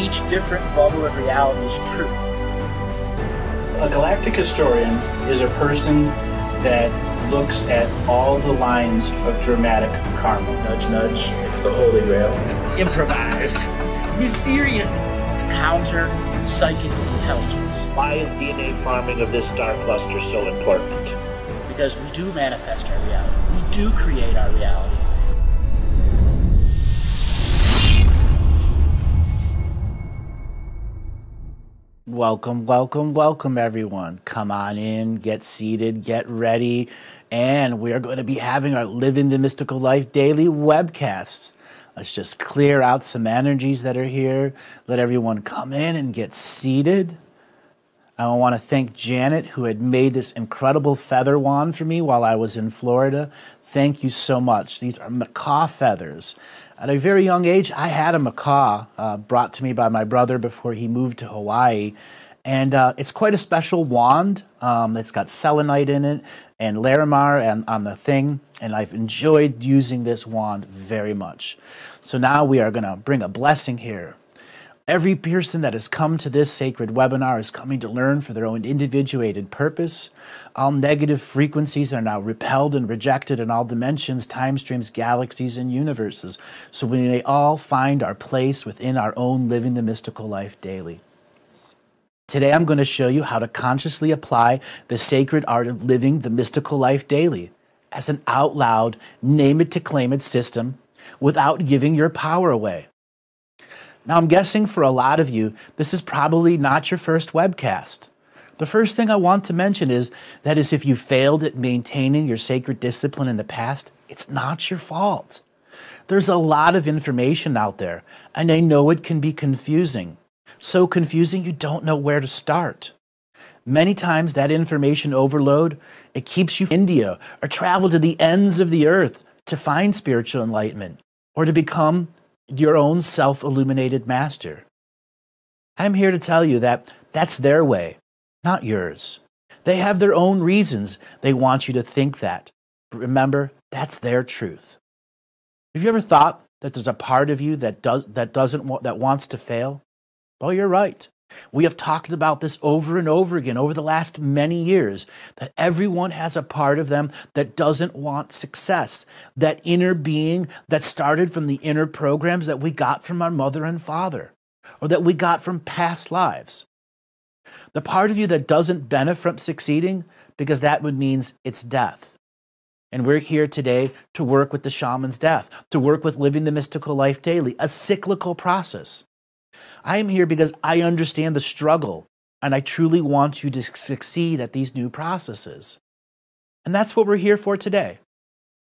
each different bubble of reality is true. A galactic historian is a person that looks at all the lines of dramatic karma. Nudge, nudge, it's the Holy Grail. Improvise. Mysterious. It's counter psychic intelligence. Why is DNA farming of this star cluster so important? Because we do manifest our reality. We do create our reality. Welcome, welcome, welcome, everyone. Come on in, get seated, get ready, and we are going to be having our Living the Mystical Life Daily Webcast. Let's just clear out some energies that are here. Let everyone come in and get seated. I want to thank Janet, who had made this incredible feather wand for me while I was in Florida. Thank you so much. These are macaw feathers. At a very young age, I had a macaw brought to me by my brother before he moved to Hawaii. And it's quite a special wand. It's got selenite in it and larimar and on the thing. And I've enjoyed using this wand very much. So now we are going to bring a blessing here. Every person that has come to this sacred webinar is coming to learn for their own individuated purpose. All negative frequencies are now repelled and rejected in all dimensions, time streams, galaxies, and universes, so we may all find our place within our own Living the Mystical Life daily. Today I'm going to show you how to consciously apply the sacred art of living the mystical life daily as an out loud, name it to claim it system without giving your power away. Now, I'm guessing for a lot of you, this is probably not your first webcast. The first thing I want to mention is that if you failed at maintaining your sacred discipline in the past, it's not your fault. There's a lot of information out there, and I know it can be confusing. So confusing you don't know where to start. Many times that information overload, it keeps you in India or travel to the ends of the earth to find spiritual enlightenment or to become your own self-illuminated master. I'm here to tell you that that's their way, not yours. They have their own reasons they want you to think that. But remember, that's their truth. Have you ever thought that there's a part of you that wants to fail? Well, you're right. We have talked about this over and over again over the last many years, that everyone has a part of them that doesn't want success, that inner being that started from the inner programs that we got from our mother and father, or that we got from past lives. The part of you that doesn't benefit from succeeding, because that would mean it's death. And we're here today to work with the shaman's death, to work with living the mystical life daily, a cyclical process. I am here because I understand the struggle, and I truly want you to succeed at these new processes. And that's what we're here for today.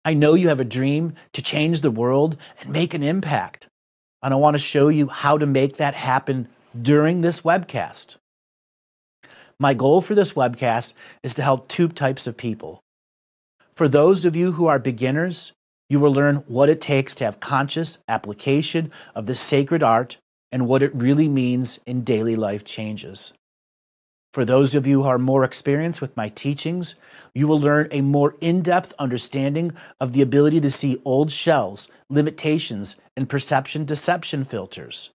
I know you have a dream to change the world and make an impact, and I want to show you how to make that happen during this webcast. My goal for this webcast is to help two types of people. For those of you who are beginners, you will learn what it takes to have conscious application of the sacred art and what it really means in daily life changes. For those of you who are more experienced with my teachings, you will learn a more in-depth understanding of the ability to see old shells, limitations, and perception deception filters.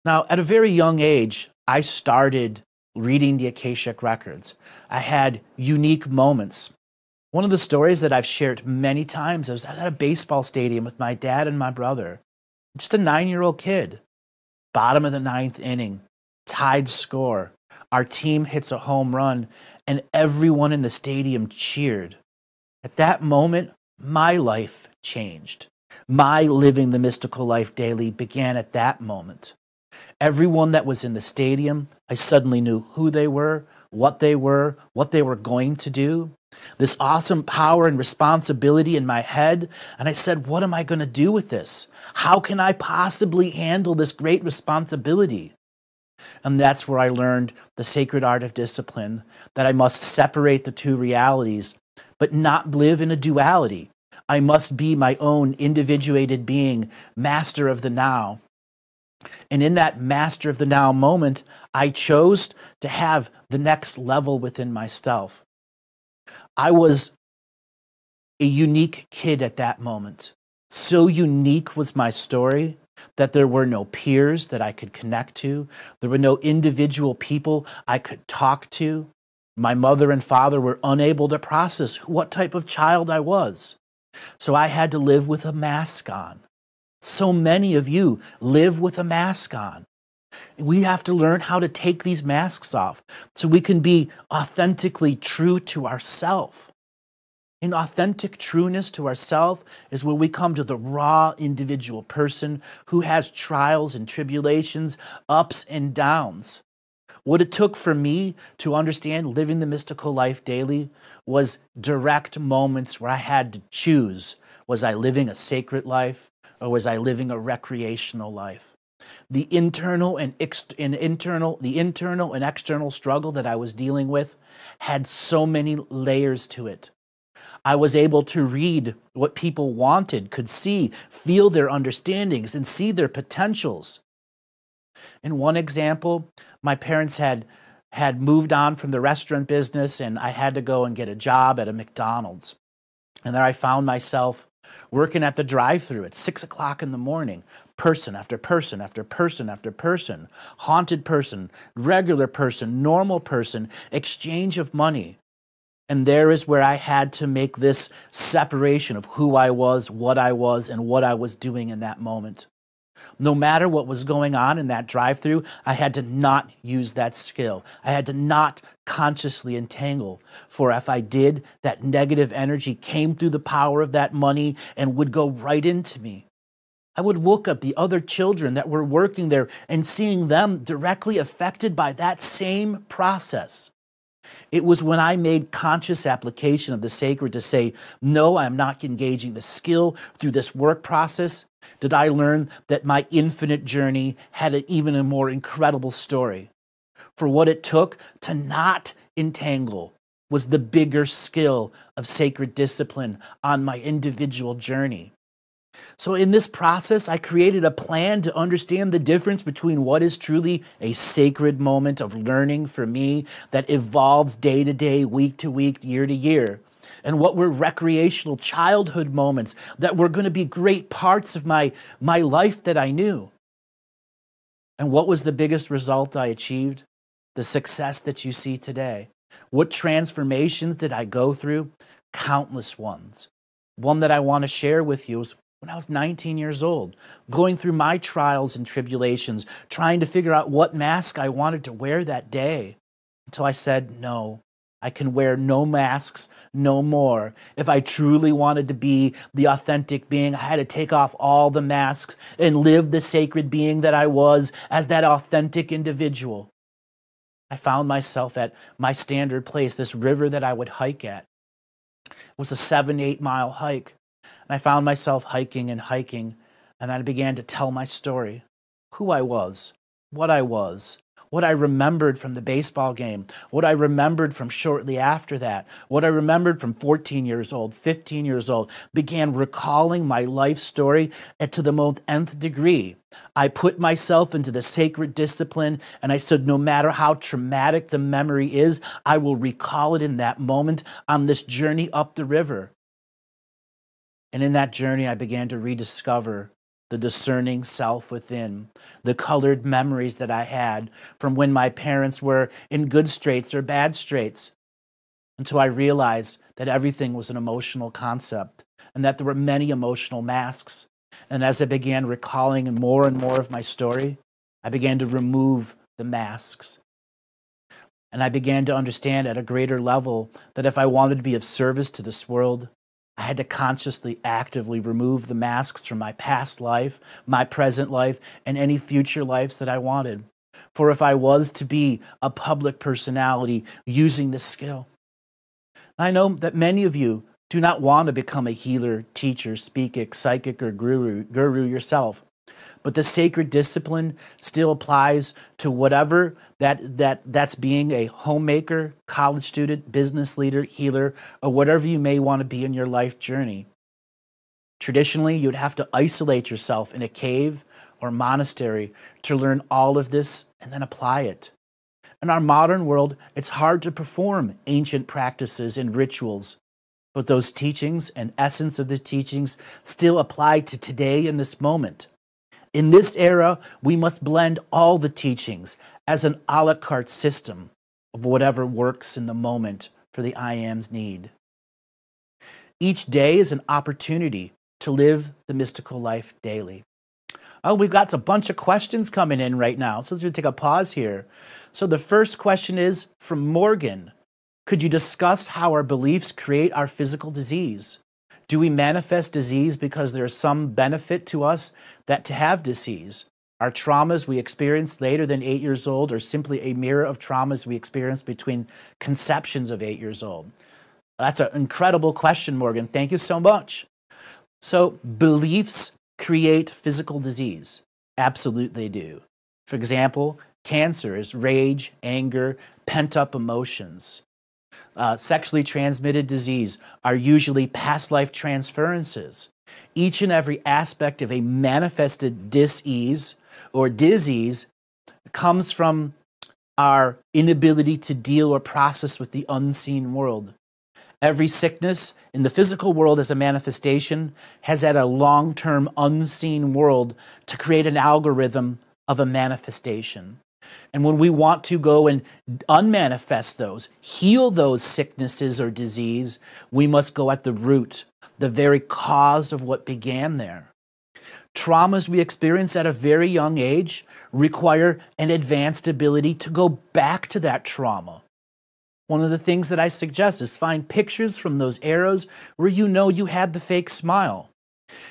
Now, at a very young age, I started reading the Akashic Records. I had unique moments. One of the stories that I've shared many times, I was at a baseball stadium with my dad and my brother. Just a 9-year-old kid. Bottom of the 9th inning. Tied score. Our team hits a home run, and everyone in the stadium cheered. At that moment, my life changed. My living the mystical life daily began at that moment. Everyone that was in the stadium, I suddenly knew who they were, what they were going to do. This awesome power and responsibility in my head. And I said, what am I going to do with this? How can I possibly handle this great responsibility? And that's where I learned the sacred art of discipline, that I must separate the two realities, but not live in a duality. I must be my own individuated being, master of the now. And in that master of the now moment, I chose to have the next level within myself. I was a unique kid at that moment. So unique was my story that there were no peers that I could connect to. There were no individual people I could talk to. My mother and father were unable to process what type of child I was. So I had to live with a mask on. So many of you live with a mask on. We have to learn how to take these masks off so we can be authentically true to ourselves. And authentic trueness to ourselves is where we come to the raw individual person who has trials and tribulations, ups and downs. What it took for me to understand living the mystical life daily was direct moments where I had to choose. Was I living a sacred life or was I living a recreational life? The internal and external struggle that I was dealing with had so many layers to it. I was able to read what people wanted, could see, feel their understandings, and see their potentials. In one example, my parents had moved on from the restaurant business, and I had to go and get a job at a McDonald's. And there I found myself working at the drive-thru at 6 o'clock in the morning, person after person after person after person, haunted person, regular person, normal person, exchange of money. And there is where I had to make this separation of who I was, and what I was doing in that moment. No matter what was going on in that drive-thru, I had to not use that skill. I had to not consciously entangle. For if I did, that negative energy came through the power of that money and would go right into me. I would look at the other children that were working there and seeing them directly affected by that same process. It was when I made conscious application of the sacred to say, no, I'm not engaging the skill through this work process, did I learn that my infinite journey had even a more incredible story. For what it took to not entangle was the bigger skill of sacred discipline on my individual journey. So in this process, I created a plan to understand the difference between what is truly a sacred moment of learning for me that evolves day to day, week to week, year to year, and what were recreational childhood moments that were going to be great parts of my life that I knew. And what was the biggest result I achieved? The success that you see today. What transformations did I go through? Countless ones. One that I want to share with you is when I was 19 years old, going through my trials and tribulations, trying to figure out what mask I wanted to wear that day, until I said, no, I can wear no masks no more. If I truly wanted to be the authentic being, I had to take off all the masks and live the sacred being that I was as that authentic individual. I found myself at my standard place, this river that I would hike at. It was a 7-8 mile hike. And I found myself hiking, and then I began to tell my story, who I was, what I remembered from the baseball game, what I remembered from shortly after that, what I remembered from 14 years old, 15 years old, began recalling my life story to the most nth degree. I put myself into the sacred discipline, and I said, no matter how traumatic the memory is, I will recall it in that moment on this journey up the river. And in that journey, I began to rediscover the discerning self within, the colored memories that I had from when my parents were in good straits or bad straits, until I realized that everything was an emotional concept and that there were many emotional masks. And as I began recalling more and more of my story, I began to remove the masks. And I began to understand at a greater level that if I wanted to be of service to this world, I had to consciously, actively remove the masks from my past life, my present life, and any future lives that I wanted. For if I was to be a public personality using this skill, I know that many of you do not want to become a healer, teacher, speaker, psychic, or guru yourself. But the sacred discipline still applies to whatever that's being a homemaker, college student, business leader, healer, or whatever you may want to be in your life journey. Traditionally, you'd have to isolate yourself in a cave or monastery to learn all of this and then apply it. In our modern world, it's hard to perform ancient practices and rituals, but those teachings and essence of the teachings still apply to today in this moment. In this era, we must blend all the teachings as an a la carte system of whatever works in the moment for the I Am's need. Each day is an opportunity to live the mystical life daily. Oh, we've got a bunch of questions coming in right now, so let's take a pause here. So the first question is from Morgan. Could you discuss how our beliefs create our physical disease? Do we manifest disease because there's some benefit to us to have disease? Are traumas we experience later than 8 years old or simply a mirror of traumas we experience between conceptions of 8 years old? That's an incredible question, Morgan. Thank you so much. So beliefs create physical disease. Absolutely do. For example, cancer is rage, anger, pent-up emotions. Sexually transmitted disease are usually past life transferences. Each and every aspect of a manifested dis-ease or disease comes from our inability to deal or process with the unseen world. Every sickness in the physical world as a manifestation has had a long-term unseen world to create an algorithm of a manifestation. And when we want to go and unmanifest those, heal those sicknesses or disease, we must go at the root, the very cause of what began there. Traumas we experience at a very young age require an advanced ability to go back to that trauma. One of the things that I suggest is find pictures from those eras where you know you had the fake smile.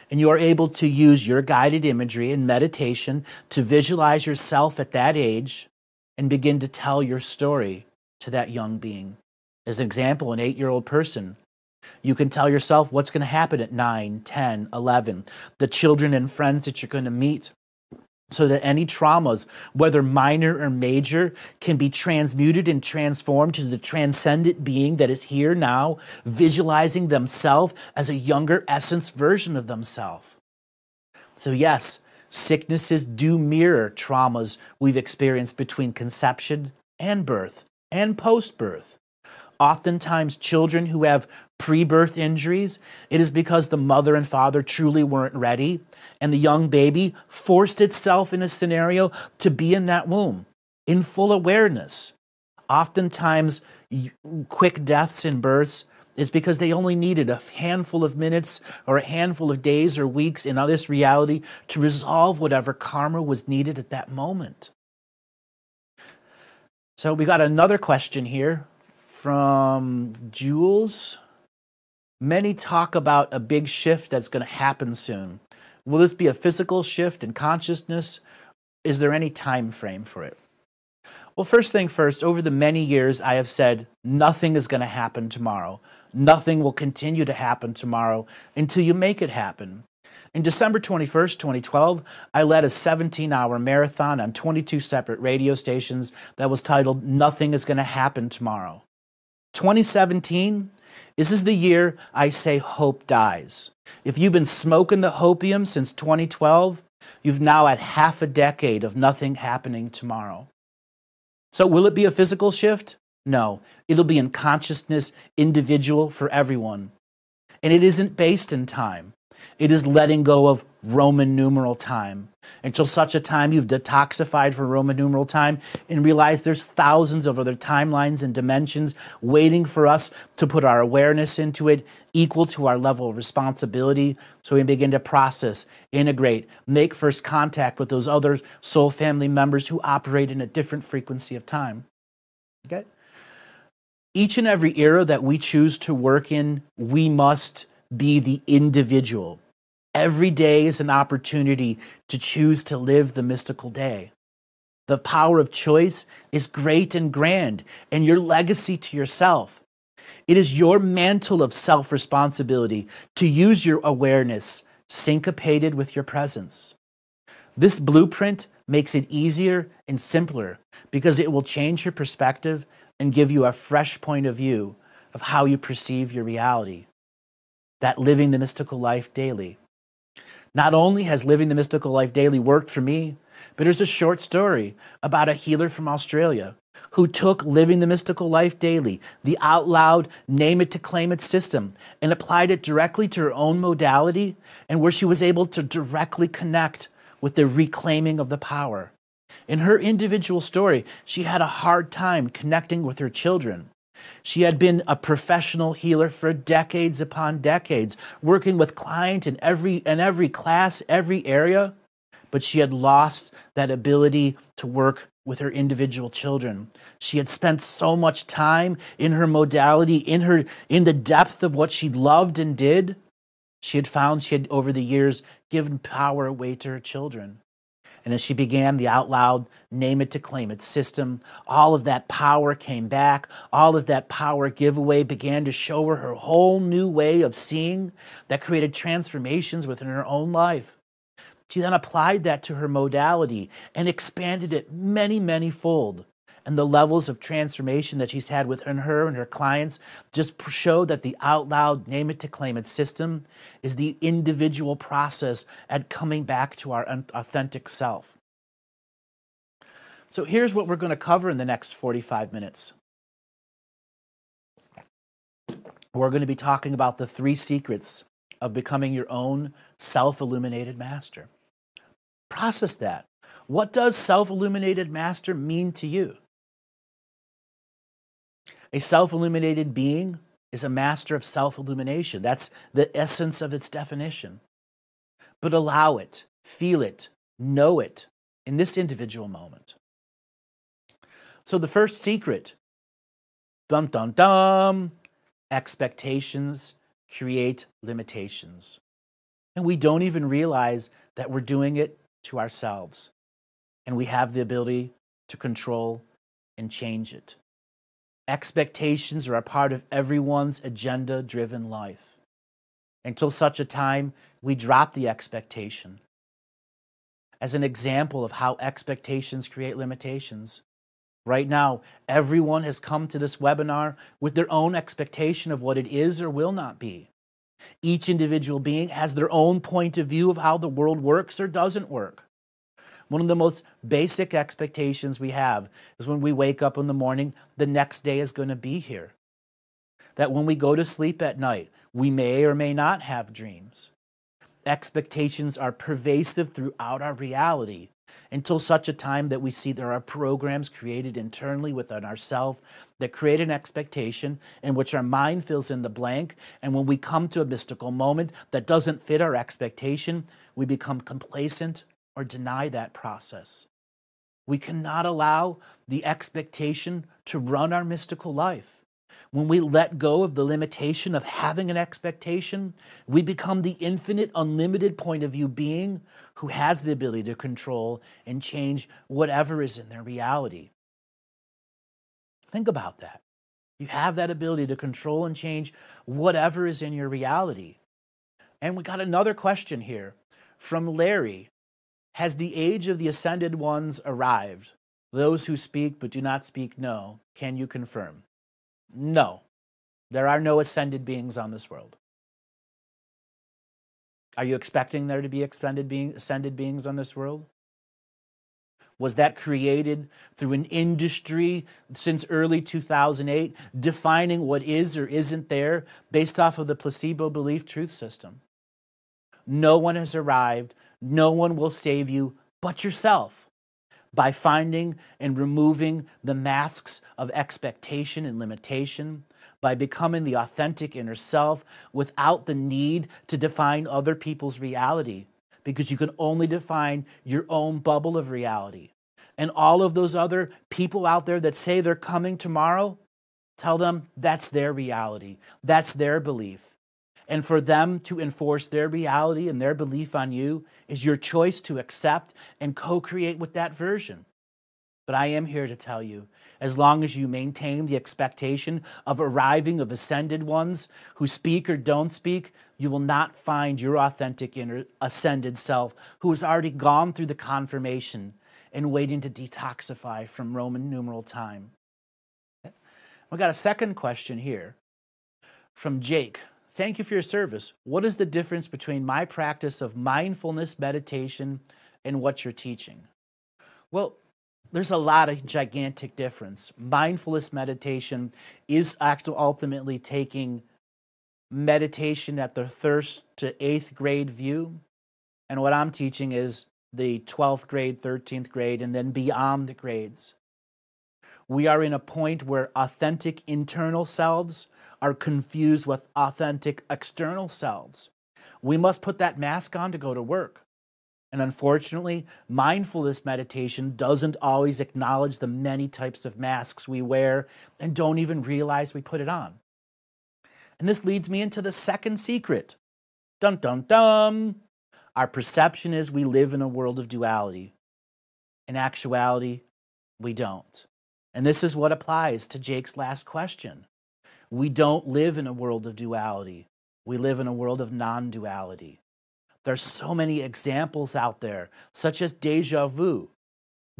And you are able to use your guided imagery and meditation to visualize yourself at that age and begin to tell your story to that young being. As an example, an 8-year-old person, you can tell yourself what's going to happen at 9, 10, 11, the children and friends that you're going to meet, so that any traumas, whether minor or major, can be transmuted and transformed to the transcendent being that is here now, visualizing themselves as a younger essence version of themselves. So yes, sicknesses do mirror traumas we've experienced between conception and birth and post-birth. Oftentimes, children who have pre-birth injuries, it is because the mother and father truly weren't ready, and the young baby forced itself in a scenario to be in that womb, in full awareness. Oftentimes, quick deaths in births is because they only needed a handful of minutes or a handful of days or weeks in this reality to resolve whatever karma was needed at that moment. So we got another question here from Jules. Many talk about a big shift that's going to happen soon. Will this be a physical shift in consciousness? Is there any time frame for it? Well, first thing first, over the many years, I have said nothing is going to happen tomorrow. Nothing will continue to happen tomorrow until you make it happen. In December 21st, 2012, I led a 17-hour marathon on 22 separate radio stations that was titled Nothing is Going to Happen Tomorrow. 2017, this is the year I say hope dies. If you've been smoking the hopium since 2012, you've now had half a decade of nothing happening tomorrow. So will it be a physical shift? No, it'll be in consciousness, individual for everyone. And it isn't based in time. It is letting go of Roman numeral time until such a time you've detoxified from Roman numeral time and realize there's thousands of other timelines and dimensions waiting for us to put our awareness into it, equal to our level of responsibility, so we begin to process, integrate, make first contact with those other soul family members who operate in a different frequency of time. Okay? Each and every era that we choose to work in, we must be the individual. Every day is an opportunity to choose to live the mystical day. The power of choice is great and grand, and your legacy to yourself. It is your mantle of self-responsibility to use your awareness syncopated with your presence. This blueprint makes it easier and simpler because it will change your perspective and give you a fresh point of view of how you perceive your reality. That living the mystical life daily. Not only has living the mystical life daily worked for me, but there's a short story about a healer from Australia who took living the mystical life daily, the out loud, name it to claim it system, and applied it directly to her own modality, and where she was able to directly connect with the reclaiming of the power. In her individual story, she had a hard time connecting with her children. She had been a professional healer for decades upon decades, working with clients in every class, every area, but she had lost that ability to work with her individual children. She had spent so much time in her modality, in the depth of what she loved and did. She had found she had, over the years, given power away to her children. And as she began the out loud, name it to claim it system, all of that power came back. All of that power giveaway began to show her her whole new way of seeing that created transformations within her own life. She then applied that to her modality and expanded it many, many fold. And the levels of transformation that she's had within her and her clients just show that the out loud, name it to claim it system is the individual process at coming back to our authentic self. So here's what we're going to cover in the next 45 minutes. We're going to be talking about the 3 secrets of becoming your own self-illuminated master. Process that. What does self-illuminated master mean to you? A self-illuminated being is a master of self-illumination. That's the essence of its definition. But allow it, feel it, know it in this individual moment. So the first secret, dum dum dum, expectations create limitations. And we don't even realize that we're doing it to ourselves. And we have the ability to control and change it. Expectations are a part of everyone's agenda-driven life. Until such a time, we drop the expectation. As an example of how expectations create limitations, right now, everyone has come to this webinar with their own expectation of what it is or will not be. Each individual being has their own point of view of how the world works or doesn't work. One of the most basic expectations we have is when we wake up in the morning, the next day is going to be here. That when we go to sleep at night, we may or may not have dreams. Expectations are pervasive throughout our reality until such a time that we see there are programs created internally within ourselves that create an expectation in which our mind fills in the blank. And when we come to a mystical moment that doesn't fit our expectation, we become complacent or deny that process. We cannot allow the expectation to run our mystical life. When we let go of the limitation of having an expectation, we become the infinite, unlimited point of view being who has the ability to control and change whatever is in their reality. Think about that. You have that ability to control and change whatever is in your reality. And we got another question here from Larry. Has the age of the ascended ones arrived? Those who speak but do not speak know. Can you confirm? No. There are no ascended beings on this world. Are you expecting there to be ascended beings on this world? Was that created through an industry since early 2008, defining what is or isn't there based off of the placebo belief truth system? No one has arrived. No one will save you but yourself by finding and removing the masks of expectation and limitation, by becoming the authentic inner self without the need to define other people's reality, because you can only define your own bubble of reality. And all of those other people out there that say they're coming tomorrow, tell them that's their reality, that's their belief. And for them to enforce their reality and their belief on you is your choice to accept and co-create with that version. But I am here to tell you, as long as you maintain the expectation of arriving of ascended ones who speak or don't speak, you will not find your authentic inner ascended self who has already gone through the confirmation and waiting to detoxify from Roman numeral time. We got a second question here from Jake. Thank you for your service. What is the difference between my practice of mindfulness meditation and what you're teaching? Well, there's a lot of gigantic difference. Mindfulness meditation is ultimately taking meditation at the 1st to 8th grade view. And what I'm teaching is the 12th grade, 13th grade, and then beyond the grades. We are in a point where authentic internal selves are confused with authentic external selves. We must put that mask on to go to work. And unfortunately, mindfulness meditation doesn't always acknowledge the many types of masks we wear and don't even realize we put it on. And this leads me into the second secret. Dun dun dun! Our perception is we live in a world of duality. In actuality, we don't. And this is what applies to Jake's last question. We don't live in a world of duality. We live in a world of non-duality. There's so many examples out there, such as deja vu,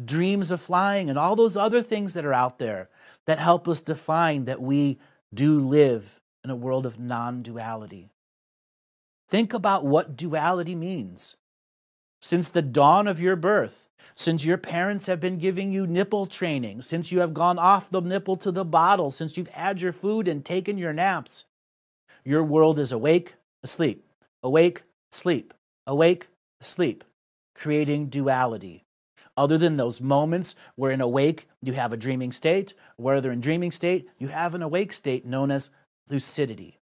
dreams of flying, and all those other things that are out there that help us define that we do live in a world of non-duality. Think about what duality means. Since the dawn of your birth, since your parents have been giving you nipple training, since you have gone off the nipple to the bottle, since you've had your food and taken your naps, your world is awake, asleep, awake, sleep, awake, sleep, creating duality. Other than those moments where in awake you have a dreaming state, whether in dreaming state you have an awake state known as lucidity.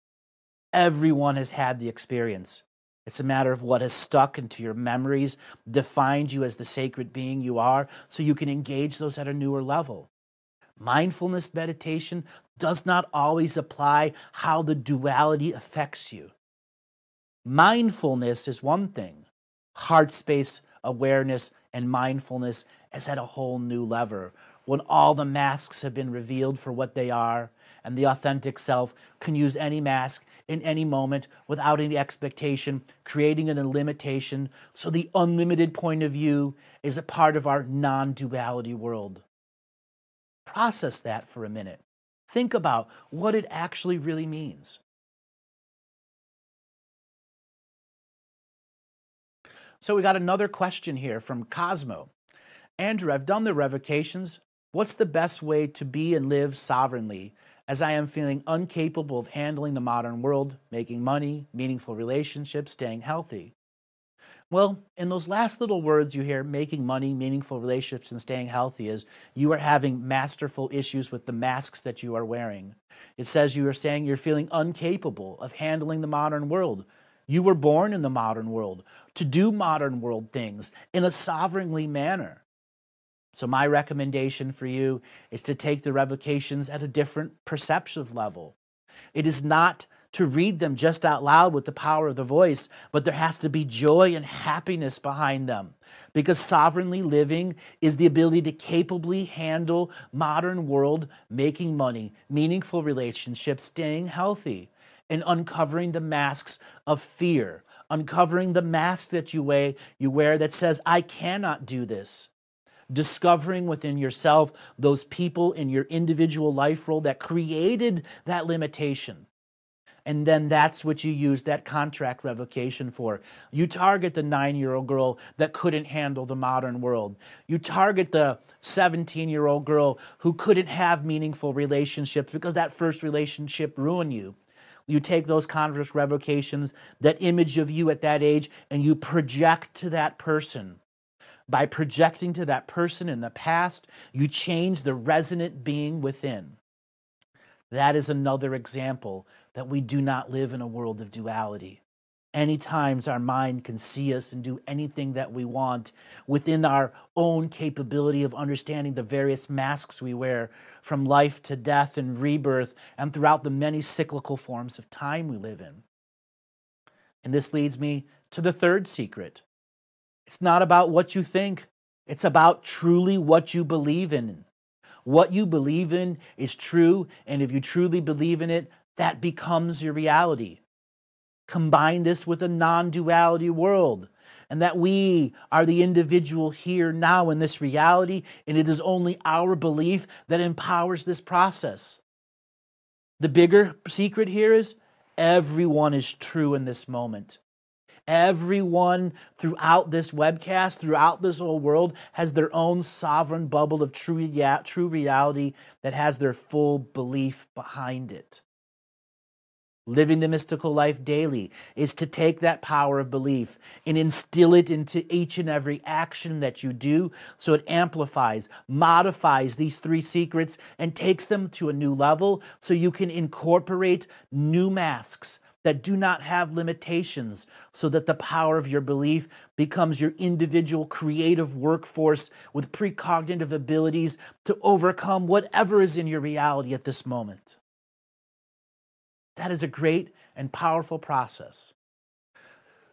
Everyone has had the experience. It's a matter of what has stuck into your memories, defined you as the sacred being you are, so you can engage those at a newer level. Mindfulness meditation does not always apply how the duality affects you. Mindfulness is one thing. Heart space awareness and mindfulness is at a whole new level, when all the masks have been revealed for what they are, and the authentic self can use any mask in any moment without any expectation, creating a limitation, so the unlimited point of view is a part of our non-duality world. Process that for a minute. Think about what it actually really means. So we got another question here from Cosmo. Andrew, I've done the revocations. What's the best way to be and live sovereignly, as I am feeling incapable of handling the modern world, making money, meaningful relationships, staying healthy? Well, in those last little words you hear, making money, meaningful relationships, and staying healthy, is you are having masterful issues with the masks that you are wearing. It says you are saying you're feeling incapable of handling the modern world. You were born in the modern world to do modern world things in a sovereignly manner. So my recommendation for you is to take the revocations at a different perceptive level. It is not to read them just out loud with the power of the voice, but there has to be joy and happiness behind them. Because sovereignly living is the ability to capably handle modern world, making money, meaningful relationships, staying healthy, and uncovering the masks of fear, uncovering the mask that you wear that says, I cannot do this. Discovering within yourself those people in your individual life role that created that limitation. And then that's what you use that contract revocation for. You target the 9-year-old girl that couldn't handle the modern world. You target the 17-year-old girl who couldn't have meaningful relationships because that first relationship ruined you. You take those contract revocations, that image of you at that age, and you project to that person. By projecting to that person in the past, you change the resonant being within. That is another example that we do not live in a world of duality. Any times our mind can see us and do anything that we want within our own capability of understanding the various masks we wear from life to death and rebirth and throughout the many cyclical forms of time we live in. And this leads me to the third secret. It's not about what you think. It's about truly what you believe in. What you believe in is true, and if you truly believe in it, that becomes your reality. Combine this with a non-duality world, and that we are the individual here now in this reality, and it is only our belief that empowers this process. The bigger secret here is everyone is true in this moment. Everyone throughout this webcast, throughout this whole world, has their own sovereign bubble of true reality that has their full belief behind it. Living the mystical life daily is to take that power of belief and instill it into each and every action that you do so it amplifies, modifies these 3 secrets and takes them to a new level so you can incorporate new masks that do not have limitations so that the power of your belief becomes your individual creative workforce with precognitive abilities to overcome whatever is in your reality at this moment. That is a great and powerful process.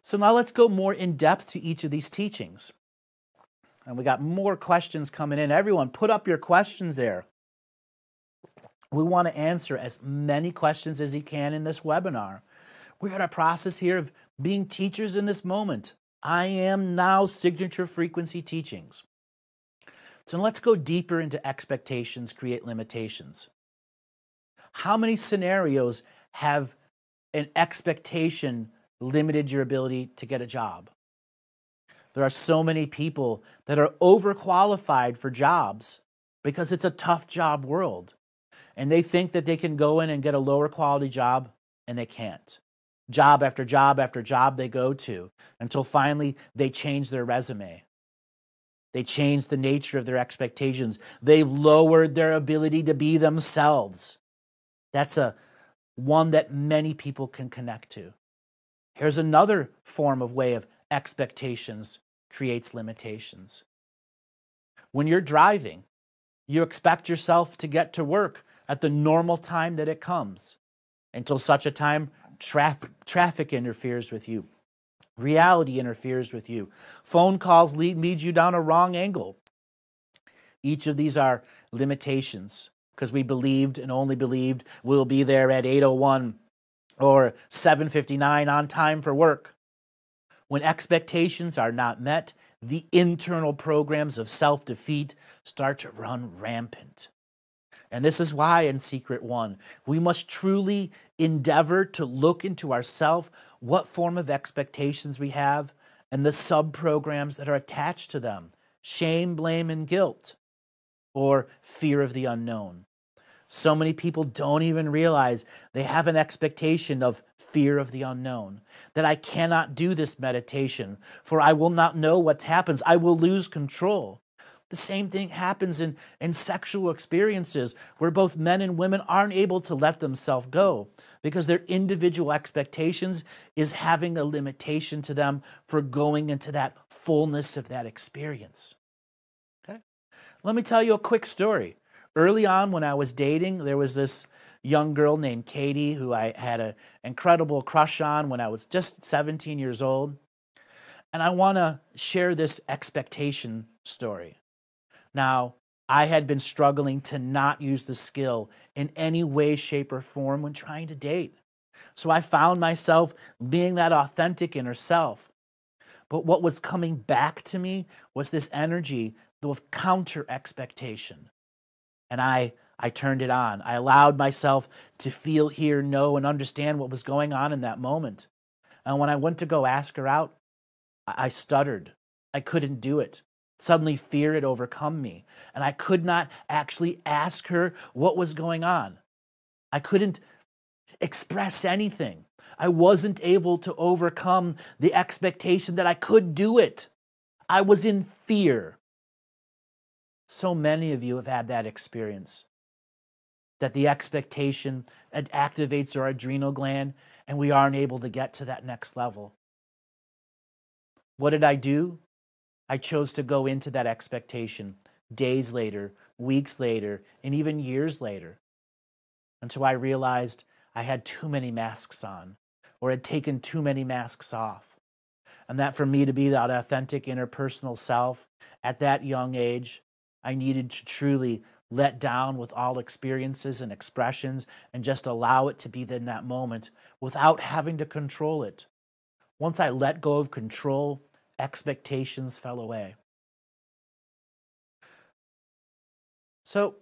So now let's go more in depth to each of these teachings. And we got more questions coming in. Everyone, put up your questions there. We want to answer as many questions as you can in this webinar. We're in a process here of being teachers in this moment. I am now signature frequency teachings. So let's go deeper into expectations create limitations. How many scenarios have an expectation limited your ability to get a job? There are so many people that are overqualified for jobs because it's a tough job world. And they think that they can go in and get a lower quality job, and they can't. Job after job after job they go to until finally they change their resume. They change the nature of their expectations. They've lowered their ability to be themselves. That's one that many people can connect to. Here's another form of way of expectations creates limitations. When you're driving, you expect yourself to get to work at the normal time that it comes until such a time traffic interferes with you. Reality interferes with you. Phone calls lead you down a wrong angle. Each of these are limitations because we believed and only believed we'll be there at 8:01 or 7:59 on time for work. When expectations are not met, the internal programs of self-defeat start to run rampant. And this is why in Secret 1, we must truly endeavor to look into ourselves, what form of expectations we have, and the sub-programs that are attached to them. Shame, blame, and guilt, or fear of the unknown. So many people don't even realize they have an expectation of fear of the unknown, that I cannot do this meditation, for I will not know what happens. I will lose control. The same thing happens in sexual experiences where both men and women aren't able to let themselves go because their individual expectations is having a limitation to them for going into that fullness of that experience. Okay? Let me tell you a quick story. Early on when I was dating, there was this young girl named Katie who I had an incredible crush on when I was just 17 years old. And I want to share this expectation story. Now, I had been struggling to not use the skill in any way, shape, or form when trying to date. So I found myself being that authentic inner self. But what was coming back to me was this energy with counter expectation. And I turned it on. I allowed myself to feel, hear, know, and understand what was going on in that moment. And when I went to go ask her out, I stuttered. I couldn't do it. Suddenly fear had overcome me, and I could not actually ask her what was going on. I couldn't express anything. I wasn't able to overcome the expectation that I could do it. I was in fear. So many of you have had that experience, that the expectation activates our adrenal gland, and we aren't able to get to that next level. What did I do? I chose to go into that expectation days later, weeks later, and even years later, until I realized I had too many masks on or had taken too many masks off. And that for me to be that authentic interpersonal self at that young age, I needed to truly let down with all experiences and expressions and just allow it to be in that moment without having to control it. Once I let go of control, expectations fell away. So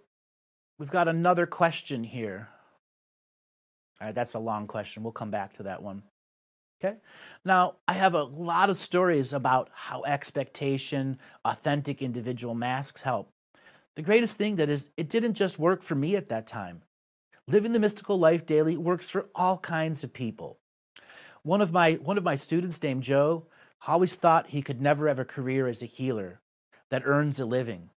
we've got another question here. All right, that's a long question. We'll come back to that one. Okay. Now, I have a lot of stories about how expectation, authentic individual masks help. The greatest thing that is, it didn't just work for me at that time. Living the mystical life daily works for all kinds of people. One of my students named Joe always thought he could never have a career as a healer that earns a living.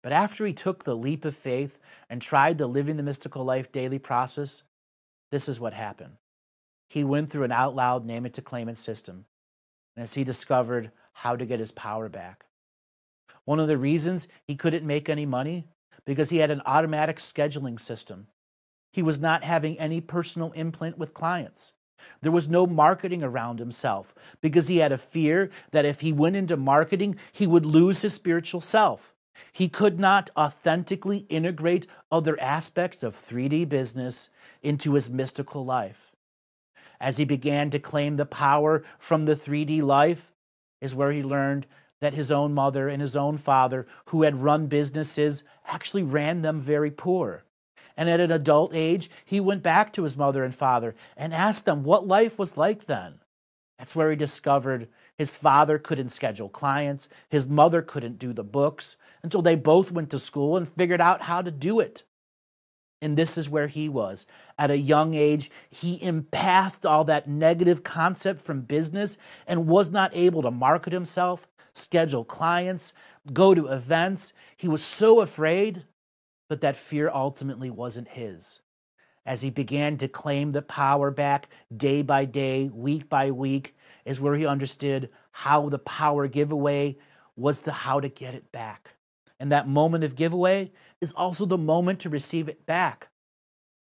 But after he took the leap of faith and tried the Living the Mystical Life daily process, this is what happened. He went through an out loud name it to claim it system, and as he discovered how to get his power back. One of the reasons he couldn't make any money, because he had an automatic scheduling system. He was not having any personal imprint with clients. There was no marketing around himself because he had a fear that if he went into marketing, he would lose his spiritual self. He could not authentically integrate other aspects of 3D business into his mystical life. As he began to claim the power from the 3D life is where he learned that his own mother and his own father, who had run businesses, actually ran them very poor. And at an adult age, he went back to his mother and father and asked them what life was like then. That's where he discovered his father couldn't schedule clients, his mother couldn't do the books, until they both went to school and figured out how to do it. And this is where he was. At a young age, he empathed all that negative concept from business and was not able to market himself, schedule clients, go to events. He was so afraid, but that fear ultimately wasn't his. As he began to claim the power back day by day, week by week, is where he understood how the power giveaway was the how to get it back. And that moment of giveaway is also the moment to receive it back.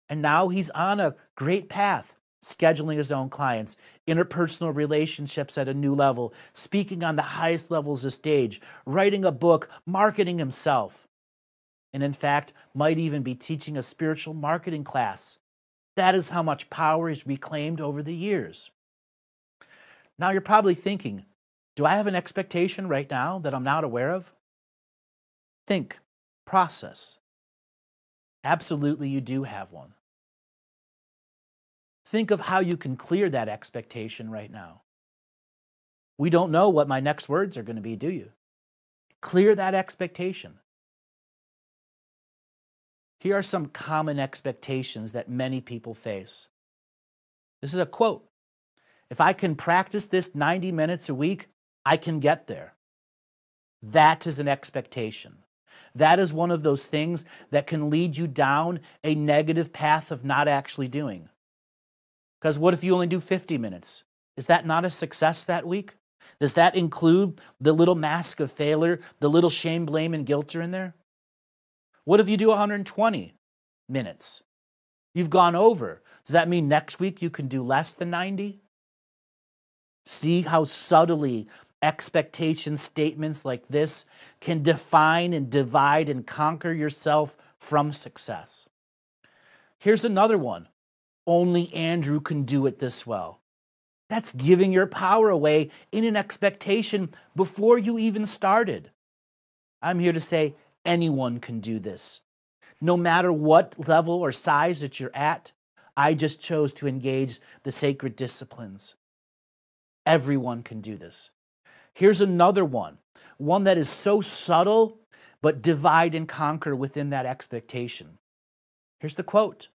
And now he's on a great path, scheduling his own clients, interpersonal relationships at a new level, speaking on the highest levels of stage, writing a book, marketing himself. And in fact, might even be teaching a spiritual marketing class. That is how much power he's reclaimed over the years. Now you're probably thinking, do I have an expectation right now that I'm not aware of? Think, process. Absolutely, you do have one. Think of how you can clear that expectation right now. We don't know what my next words are going to be, do you? Clear that expectation. Here are some common expectations that many people face. This is a quote. If I can practice this 90 minutes a week, I can get there. That is an expectation. That is one of those things that can lead you down a negative path of not actually doing. Because what if you only do 50 minutes? Is that not a success that week? Does that include the little mask of failure, the little shame, blame, and guilt are in there? What if you do 120 minutes? You've gone over. Does that mean next week you can do less than 90? See how subtly expectation statements like this can define and divide and conquer yourself from success. Here's another one. Only Andrew can do it this well. That's giving your power away in an expectation before you even started. I'm here to say anyone can do this. No matter what level or size that you're at, I just chose to engage the sacred disciplines. Everyone can do this. Here's another one that is so subtle, but divide and conquer within that expectation. Here's the quote.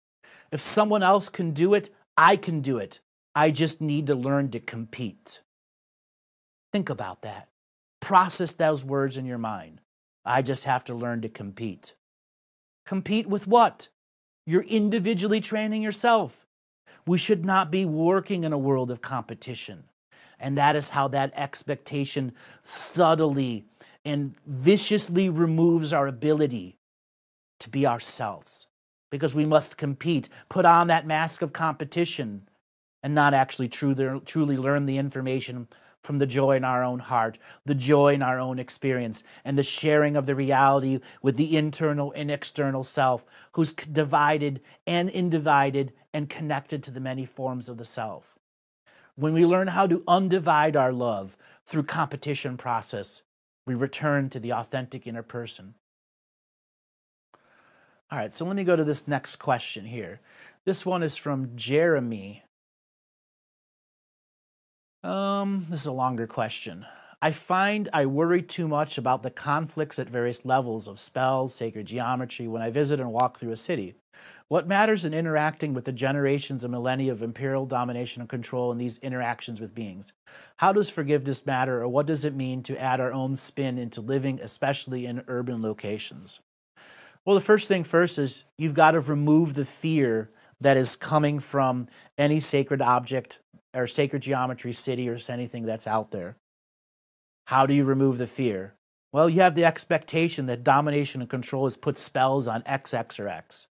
If someone else can do it, I can do it. I just need to learn to compete. Think about that. Process those words in your mind. I just have to learn to compete. Compete with what? You're individually training yourself. We should not be working in a world of competition. And that is how that expectation subtly and viciously removes our ability to be ourselves. Because we must compete, put on that mask of competition, and not actually truly learn the information from the joy in our own heart, the joy in our own experience, and the sharing of the reality with the internal and external self, who's divided and individed and connected to the many forms of the self. When we learn how to undivide our love through competition process, we return to the authentic inner person. All right, so let me go to this next question here. This one is from Jeremy. This is a longer question. I find I worry too much about the conflicts at various levels of spells, sacred geometry when I visit and walk through a city. What matters in interacting with the generations and millennia of imperial domination and control in these interactions with beings? How does forgiveness matter, or what does it mean to add our own spin into living, especially in urban locations? Well, the first thing first is you've got to remove the fear that is coming from any sacred object or sacred geometry, city, or anything that's out there. How do you remove the fear? Well, you have the expectation that domination and control has put spells on X, X, or X.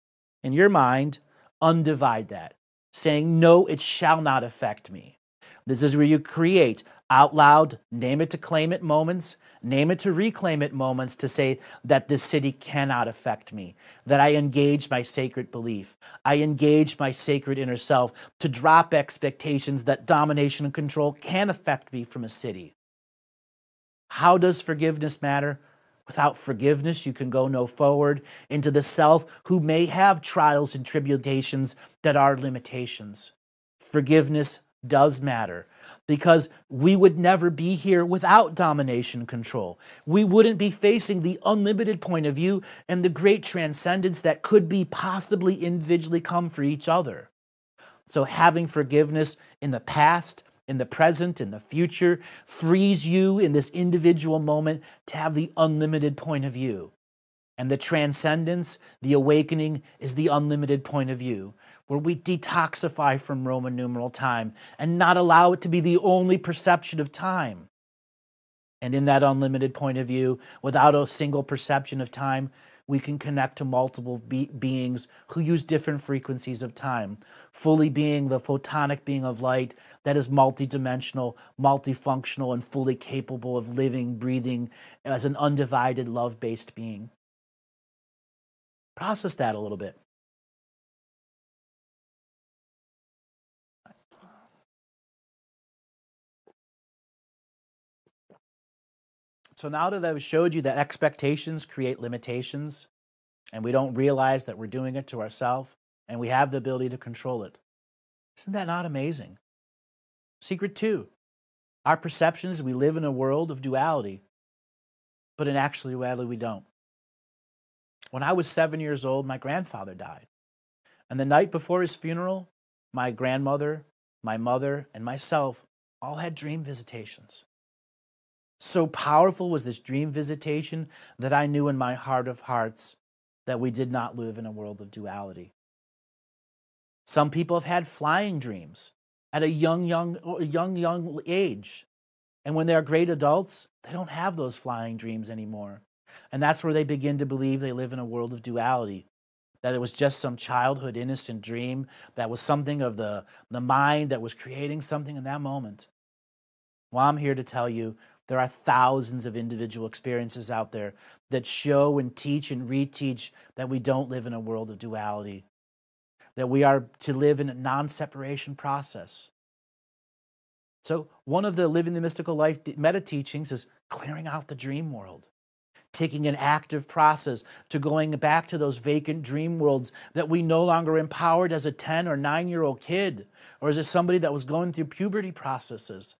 In your mind, undivide that, saying, no, it shall not affect me. This is where you create out loud, name it to claim it moments, name it to reclaim it moments to say that this city cannot affect me, that I engage my sacred belief, I engage my sacred inner self to drop expectations that domination and control can affect me from a city. How does forgiveness matter? Without forgiveness, you can go no forward into the self who may have trials and tribulations that are limitations. Forgiveness does matter because we would never be here without domination and control. We wouldn't be facing the unlimited point of view and the great transcendence that could be possibly individually come for each other. So having forgiveness in the past, in the present, in the future, frees you in this individual moment to have the unlimited point of view. And the transcendence, the awakening, is the unlimited point of view, where we detoxify from Roman numeral time and not allow it to be the only perception of time. And in that unlimited point of view, without a single perception of time, we can connect to multiple beings who use different frequencies of time, fully being the photonic being of light that is multidimensional, multifunctional, and fully capable of living, breathing as an undivided, love-based being. Process that a little bit. So now that I've showed you that expectations create limitations, and we don't realize that we're doing it to ourselves, and we have the ability to control it, isn't that not amazing? Secret 2, our perceptions, we live in a world of duality, but in actuality we don't. When I was 7 years old, my grandfather died. And the night before his funeral, my grandmother, my mother, and myself all had dream visitations. So powerful was this dream visitation that I knew in my heart of hearts that we did not live in a world of duality. Some people have had flying dreams at a young age. And when they're great adults, they don't have those flying dreams anymore. And that's where they begin to believe they live in a world of duality, that it was just some childhood innocent dream, that was something of the mind that was creating something in that moment. Well, I'm here to tell you there are thousands of individual experiences out there that show and teach and reteach that we don't live in a world of duality, that we are to live in a non-separation process. So one of the Living the Mystical Life meta teachings is clearing out the dream world, taking an active process to going back to those vacant dream worlds that we no longer empowered as a 10 or 9-year-old kid, or as somebody that was going through puberty processes.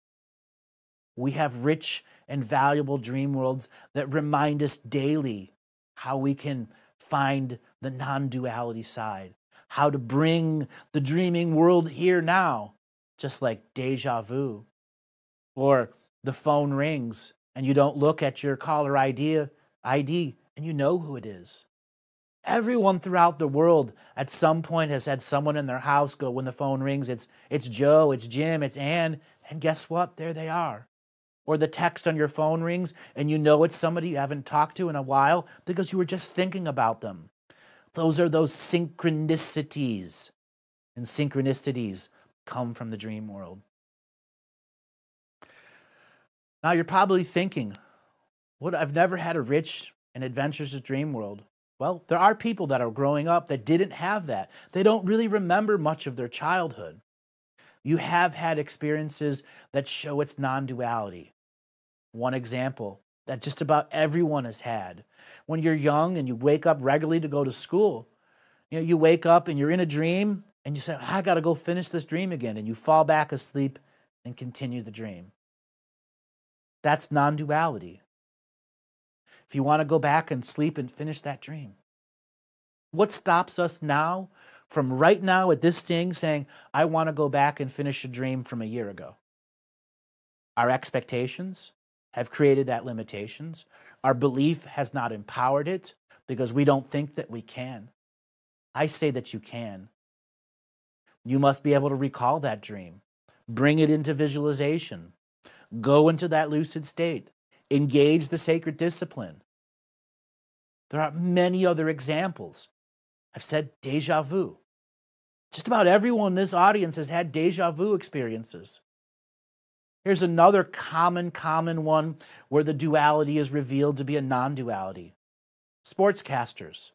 We have rich and valuable dream worlds that remind us daily how we can find the non-duality side, how to bring the dreaming world here now, just like deja vu. Or the phone rings and you don't look at your caller ID and you know who it is. Everyone throughout the world at some point has had someone in their house go, when the phone rings, it's Joe, it's Jim, it's Ann, and guess what? There they are. Or the text on your phone rings and you know it's somebody you haven't talked to in a while because you were just thinking about them. Those are those synchronicities. And synchronicities come from the dream world. Now you're probably thinking, what? I've never had a rich and adventurous dream world. Well, there are people that are growing up that didn't have that. They don't really remember much of their childhood. You have had experiences that show its non-duality. One example that just about everyone has had. When you're young and you wake up regularly to go to school, you wake up and you're in a dream and you say, I got to go finish this dream again. And you fall back asleep and continue the dream. That's non-duality. If you want to go back and sleep and finish that dream. What stops us now from right now at this thing saying, I want to go back and finish a dream from a year ago. Our expectations have created that limitations. Our belief has not empowered it because we don't think that we can. I say that you can. You must be able to recall that dream, bring it into visualization, go into that lucid state, engage the sacred discipline. There are many other examples. I've said deja vu. Just about everyone in this audience has had deja vu experiences. Here's another common one where the duality is revealed to be a non-duality. Sportscasters.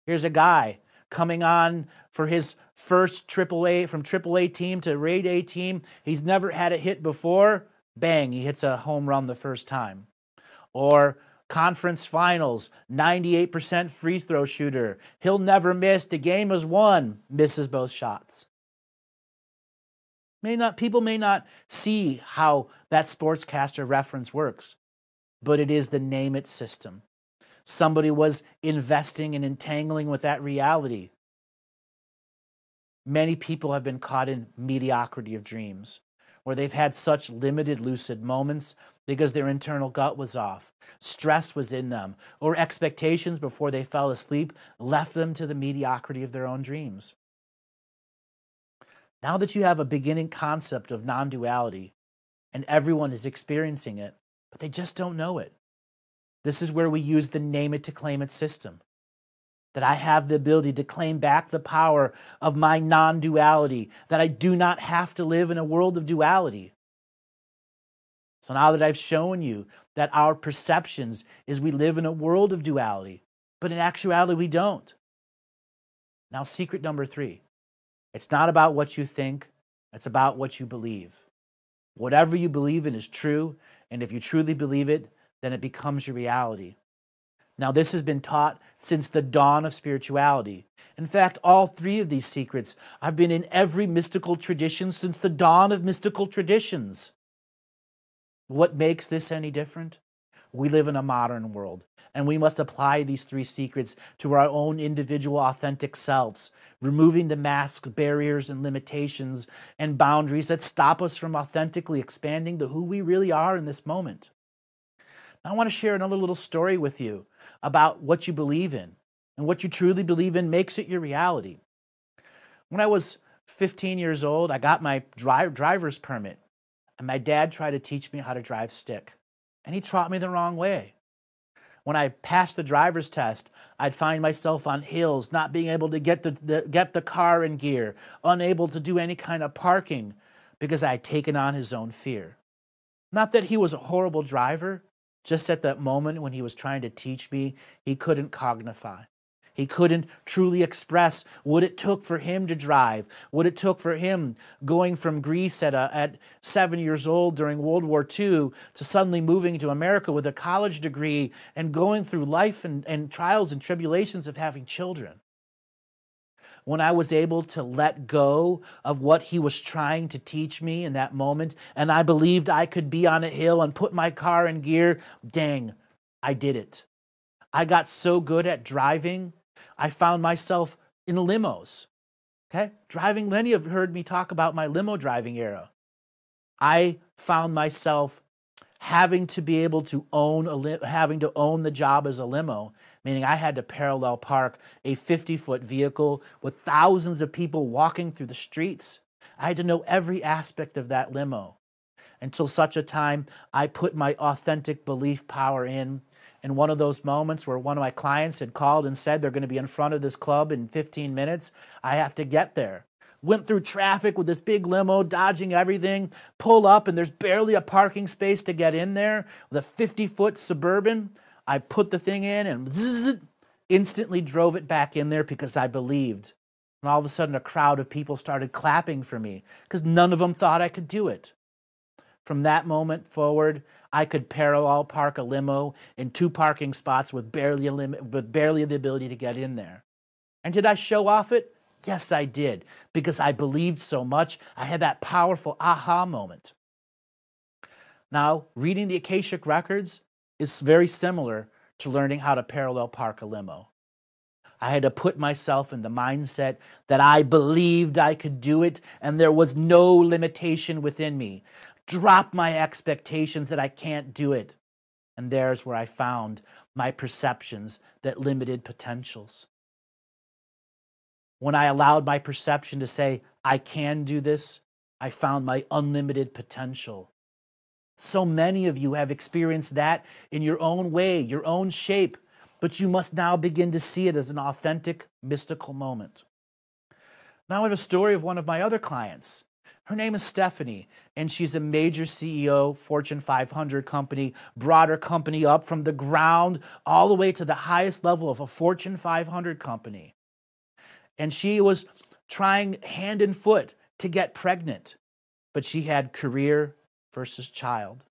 Here's a guy coming on for his first AAA team to Raid A team. He's never had a hit before. Bang, he hits a home run the first time. Or conference finals, 98% free throw shooter. He'll never miss. The game is won. Misses both shots. People may not see how that sportscaster reference works, but it is the name it system. Somebody was investing and entangling with that reality. Many people have been caught in mediocrity of dreams, where they've had such limited lucid moments because their internal gut was off, stress was in them, or expectations before they fell asleep left them to the mediocrity of their own dreams. Now that you have a beginning concept of non-duality, and everyone is experiencing it, but they just don't know it, this is where we use the name it to claim it system. That I have the ability to claim back the power of my non-duality, that I do not have to live in a world of duality. So now that I've shown you that our perceptions is we live in a world of duality, but in actuality we don't. Now secret number 3. It's not about what you think, it's about what you believe. Whatever you believe in is true, and if you truly believe it, then it becomes your reality. Now, this has been taught since the dawn of spirituality. In fact, all 3 of these secrets have been in every mystical tradition since the dawn of mystical traditions. What makes this any different? We live in a modern world, and we must apply these 3 secrets to our own individual authentic selves, removing the masks, barriers, and limitations and boundaries that stop us from authentically expanding to who we really are in this moment. I want to share another little story with you about what you believe in, and what you truly believe in makes it your reality. When I was 15 years old, I got my driver's permit, and my dad tried to teach me how to drive stick, and he taught me the wrong way. When I passed the driver's test, I'd find myself on hills, not being able to get the car in gear, unable to do any kind of parking because I had taken on his own fear. Not that he was a horrible driver, just at that moment when he was trying to teach me, he couldn't cognify. He couldn't truly express what it took for him to drive, what it took for him going from Greece at 7 years old during World War II to suddenly moving to America with a college degree and going through life and trials and tribulations of having children. When I was able to let go of what he was trying to teach me in that moment, and I believed I could be on a hill and put my car in gear, dang, I did it. I got so good at driving, I found myself in limos. Okay? Driving, many have heard me talk about my limo driving era. I found myself having to be able to own the job as a limo, meaning I had to parallel park a 50-foot vehicle with thousands of people walking through the streets. I had to know every aspect of that limo until such a time I put my authentic belief power in. And one of those moments where one of my clients had called and said they're going to be in front of this club in 15 minutes, I have to get there. Went through traffic with this big limo, dodging everything, pull up, and there's barely a parking space to get in there with a 50-foot Suburban. I put the thing in and instantly drove it back in there because I believed. And all of a sudden, a crowd of people started clapping for me because none of them thought I could do it. From that moment forward, I could parallel park a limo in 2 parking spots with barely the ability to get in there. And did I show off it? Yes, I did, because I believed so much. I had that powerful aha moment. Now, reading the Akashic Records is very similar to learning how to parallel park a limo. I had to put myself in the mindset that I believed I could do it and there was no limitation within me. Drop my expectations that I can't do it. And there's where I found my perceptions that limited potentials. When I allowed my perception to say, I can do this, I found my unlimited potential. So many of you have experienced that in your own way, your own shape, but you must now begin to see it as an authentic, mystical moment. Now I have a story of one of my other clients. Her name is Stephanie, and she's a major CEO, Fortune 500 company, brought her company up from the ground all the way to the highest level of a Fortune 500 company. And she was trying hand and foot to get pregnant, but she had career versus child.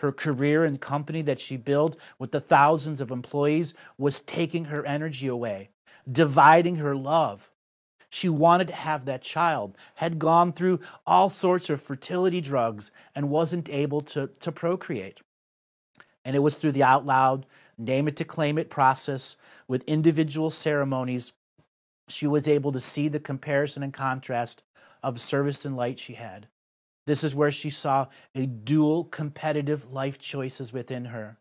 Her career and company that she built with the thousands of employees was taking her energy away, dividing her love. She wanted to have that child, had gone through all sorts of fertility drugs and wasn't able to procreate. And it was through the out loud, name it to claim it process with individual ceremonies, she was able to see the comparison and contrast of service and light she had. This is where she saw a dual competitive life choices within her.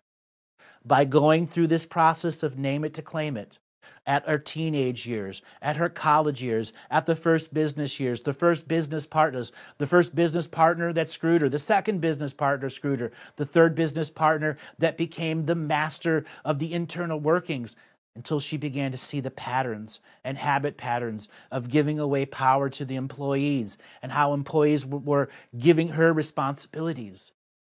By going through this process of name it to claim it, at her teenage years, at her college years, at the first business years, the first business partners, the first business partner that screwed her, the second business partner screwed her, the third business partner that became the master of the internal workings, until she began to see the patterns and habit patterns of giving away power to the employees and how employees were giving her responsibilities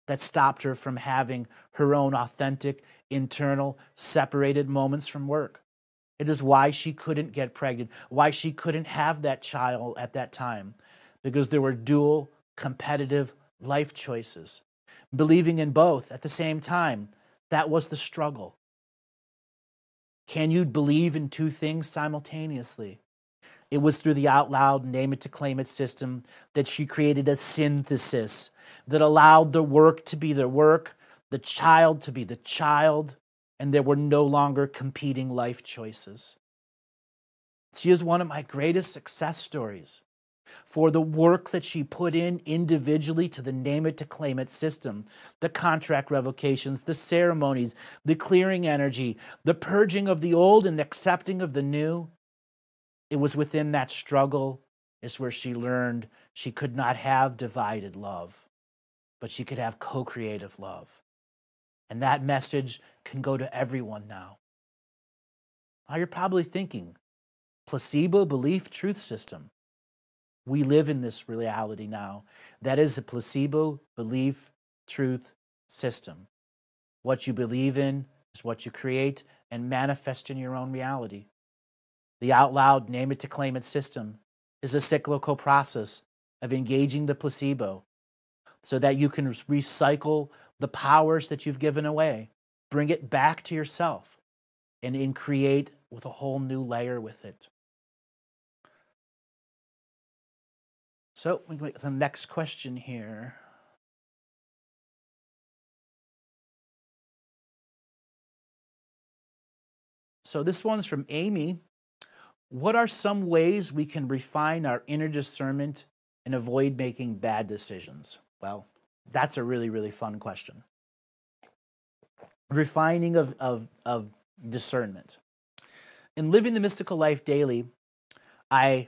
that stopped her from having her own authentic, internal, separated moments from work. It is why she couldn't get pregnant, why she couldn't have that child at that time, because there were dual competitive life choices. Believing in both at the same time, that was the struggle. Can you believe in two things simultaneously? It was through the out loud, name it to claim it system that she created a synthesis that allowed the work to be the work, the child to be the child, and there were no longer competing life choices. She is one of my greatest success stories for the work that she put in individually to the name it to claim it system, the contract revocations, the ceremonies, the clearing energy, the purging of the old and the accepting of the new. It was within that struggle is where she learned she could not have divided love, but she could have co-creative love. And that message can go to everyone now. Now you're probably thinking, placebo belief truth system. We live in this reality now. That is a placebo belief truth system. What you believe in is what you create and manifest in your own reality. The out loud, name it to claim it system is a cyclical process of engaging the placebo so that you can recycle the powers that you've given away, bring it back to yourself, and create with a whole new layer with it. So we can make the next question here. So this one's from Amy. What are some ways we can refine our inner discernment and avoid making bad decisions? Well, that's a really, really fun question. Refining of discernment. In Living the Mystical Life Daily, I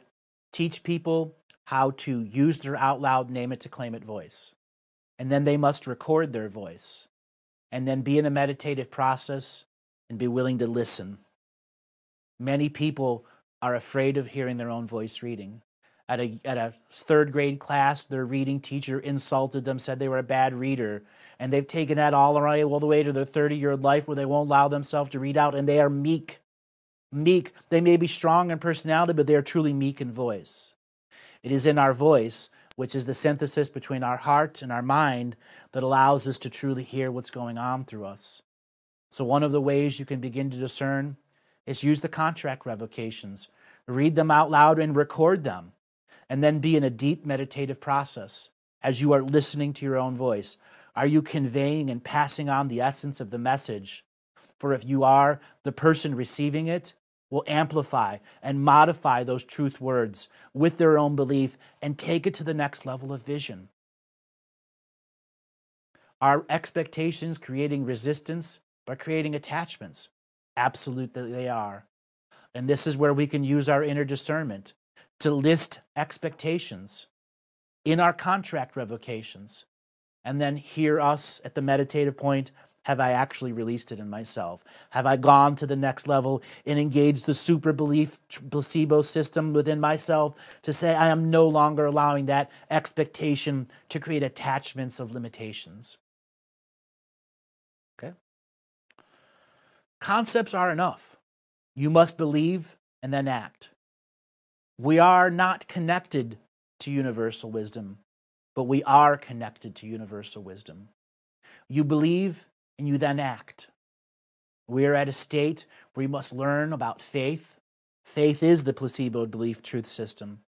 teach people how to use their out loud, name it to claim it voice. And then they must record their voice. And then be in a meditative process and be willing to listen. Many people are afraid of hearing their own voice reading. At a third grade class, their reading teacher insulted them, said they were a bad reader. And they've taken that all the way to their 30-year life where they won't allow themselves to read out. And they are meek. Meek. They may be strong in personality, but they are truly meek in voice. It is in our voice, which is the synthesis between our heart and our mind, that allows us to truly hear what's going on through us. So one of the ways you can begin to discern is use the contract revocations. Read them out loud and record them. And then be in a deep meditative process as you are listening to your own voice. Are you conveying and passing on the essence of the message? For if you are the person receiving it, will amplify and modify those truth words with their own belief and take it to the next level of vision. Are expectations creating resistance by creating attachments? Absolutely they are. And this is where we can use our inner discernment to list expectations in our contract revocations, and then hear us at the meditative point. Have I actually released it in myself? Have I gone to the next level and engaged the super belief placebo system within myself to say I am no longer allowing that expectation to create attachments of limitations? Okay? Concepts are enough. You must believe and then act. We are not connected to universal wisdom, but we are connected to universal wisdom. You believe and you then act. We are at a state where we must learn about faith. Faith is the placebo belief truth system.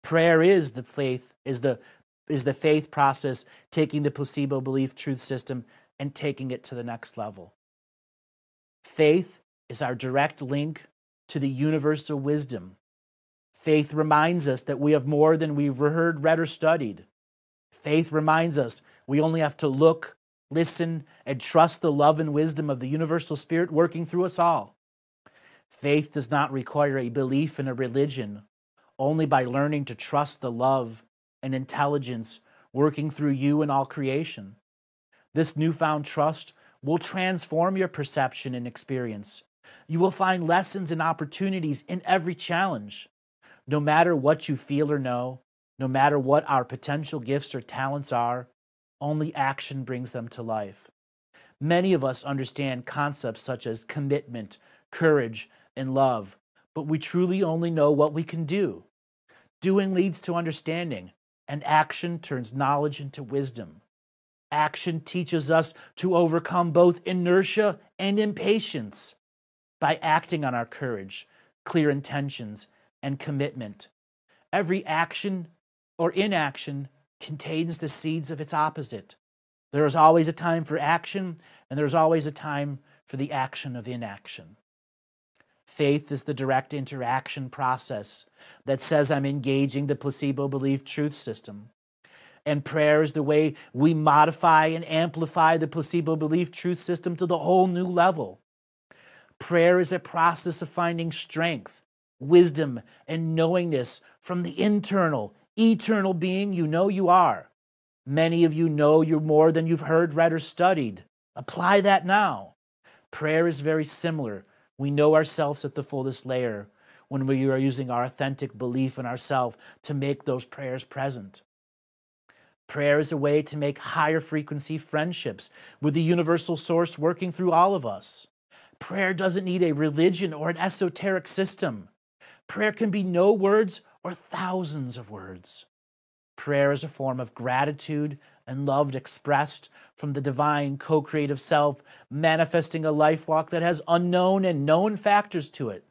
Prayer is the faith process, taking the placebo belief truth system and taking it to the next level. Faith is our direct link to the universal wisdom. Faith reminds us that we have more than we've heard, read, or studied. Faith reminds us we only have to look, listen, and trust the love and wisdom of the universal spirit working through us all. Faith does not require a belief in a religion, only by learning to trust the love and intelligence working through you and all creation. This newfound trust will transform your perception and experience. You will find lessons and opportunities in every challenge. No matter what you feel or know, no matter what our potential gifts or talents are, only action brings them to life. Many of us understand concepts such as commitment, courage, and love, but we truly only know what we can do. Doing leads to understanding, and action turns knowledge into wisdom. Action teaches us to overcome both inertia and impatience by acting on our courage, clear intentions, and commitment. Every action or inaction contains the seeds of its opposite. There is always a time for action, and there's always a time for the action of inaction. Faith is the direct interaction process that says I'm engaging the placebo belief truth system. And prayer is the way we modify and amplify the placebo belief truth system to the whole new level. Prayer is a process of finding strength, wisdom, and knowingness from the internal, eternal being you know you are. Many of you know you're more than you've heard, read, or studied. Apply that now. Prayer is very similar. We know ourselves at the fullest layer when we are using our authentic belief in ourselves to make those prayers present. Prayer is a way to make higher frequency friendships with the universal source working through all of us. Prayer doesn't need a religion or an esoteric system. Prayer can be no words or thousands of words. Prayer is a form of gratitude and love expressed from the divine co-creative self, manifesting a life walk that has unknown and known factors to it.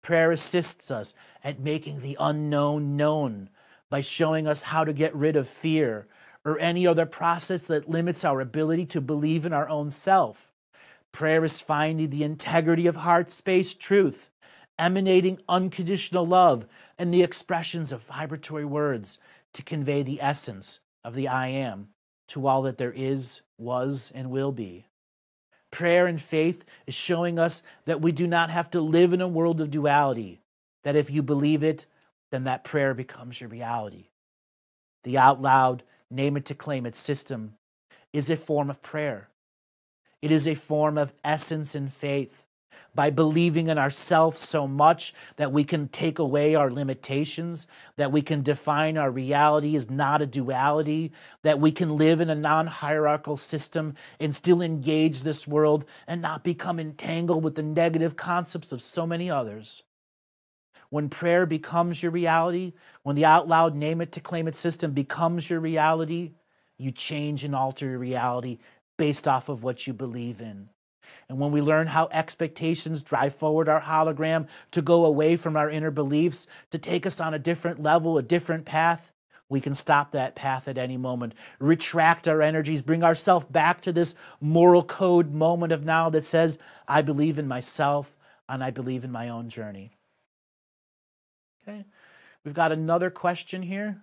Prayer assists us at making the unknown known by showing us how to get rid of fear or any other process that limits our ability to believe in our own self. Prayer is finding the integrity of heart space truth, emanating unconditional love, and the expressions of vibratory words to convey the essence of the I am to all that there is, was, and will be. Prayer and faith is showing us that we do not have to live in a world of duality, that if you believe it, then that prayer becomes your reality. The out loud, name it to claim it system is a form of prayer. It is a form of essence and faith. By believing in ourselves so much that we can take away our limitations, that we can define our reality as not a duality, that we can live in a non-hierarchical system and still engage this world and not become entangled with the negative concepts of so many others. When prayer becomes your reality, when the out loud name it to claim it system becomes your reality, you change and alter your reality based off of what you believe in. And when we learn how expectations drive forward our hologram to go away from our inner beliefs, to take us on a different level, a different path, we can stop that path at any moment, retract our energies, bring ourselves back to this moral code moment of now that says, I believe in myself, and I believe in my own journey. Okay, we've got another question here.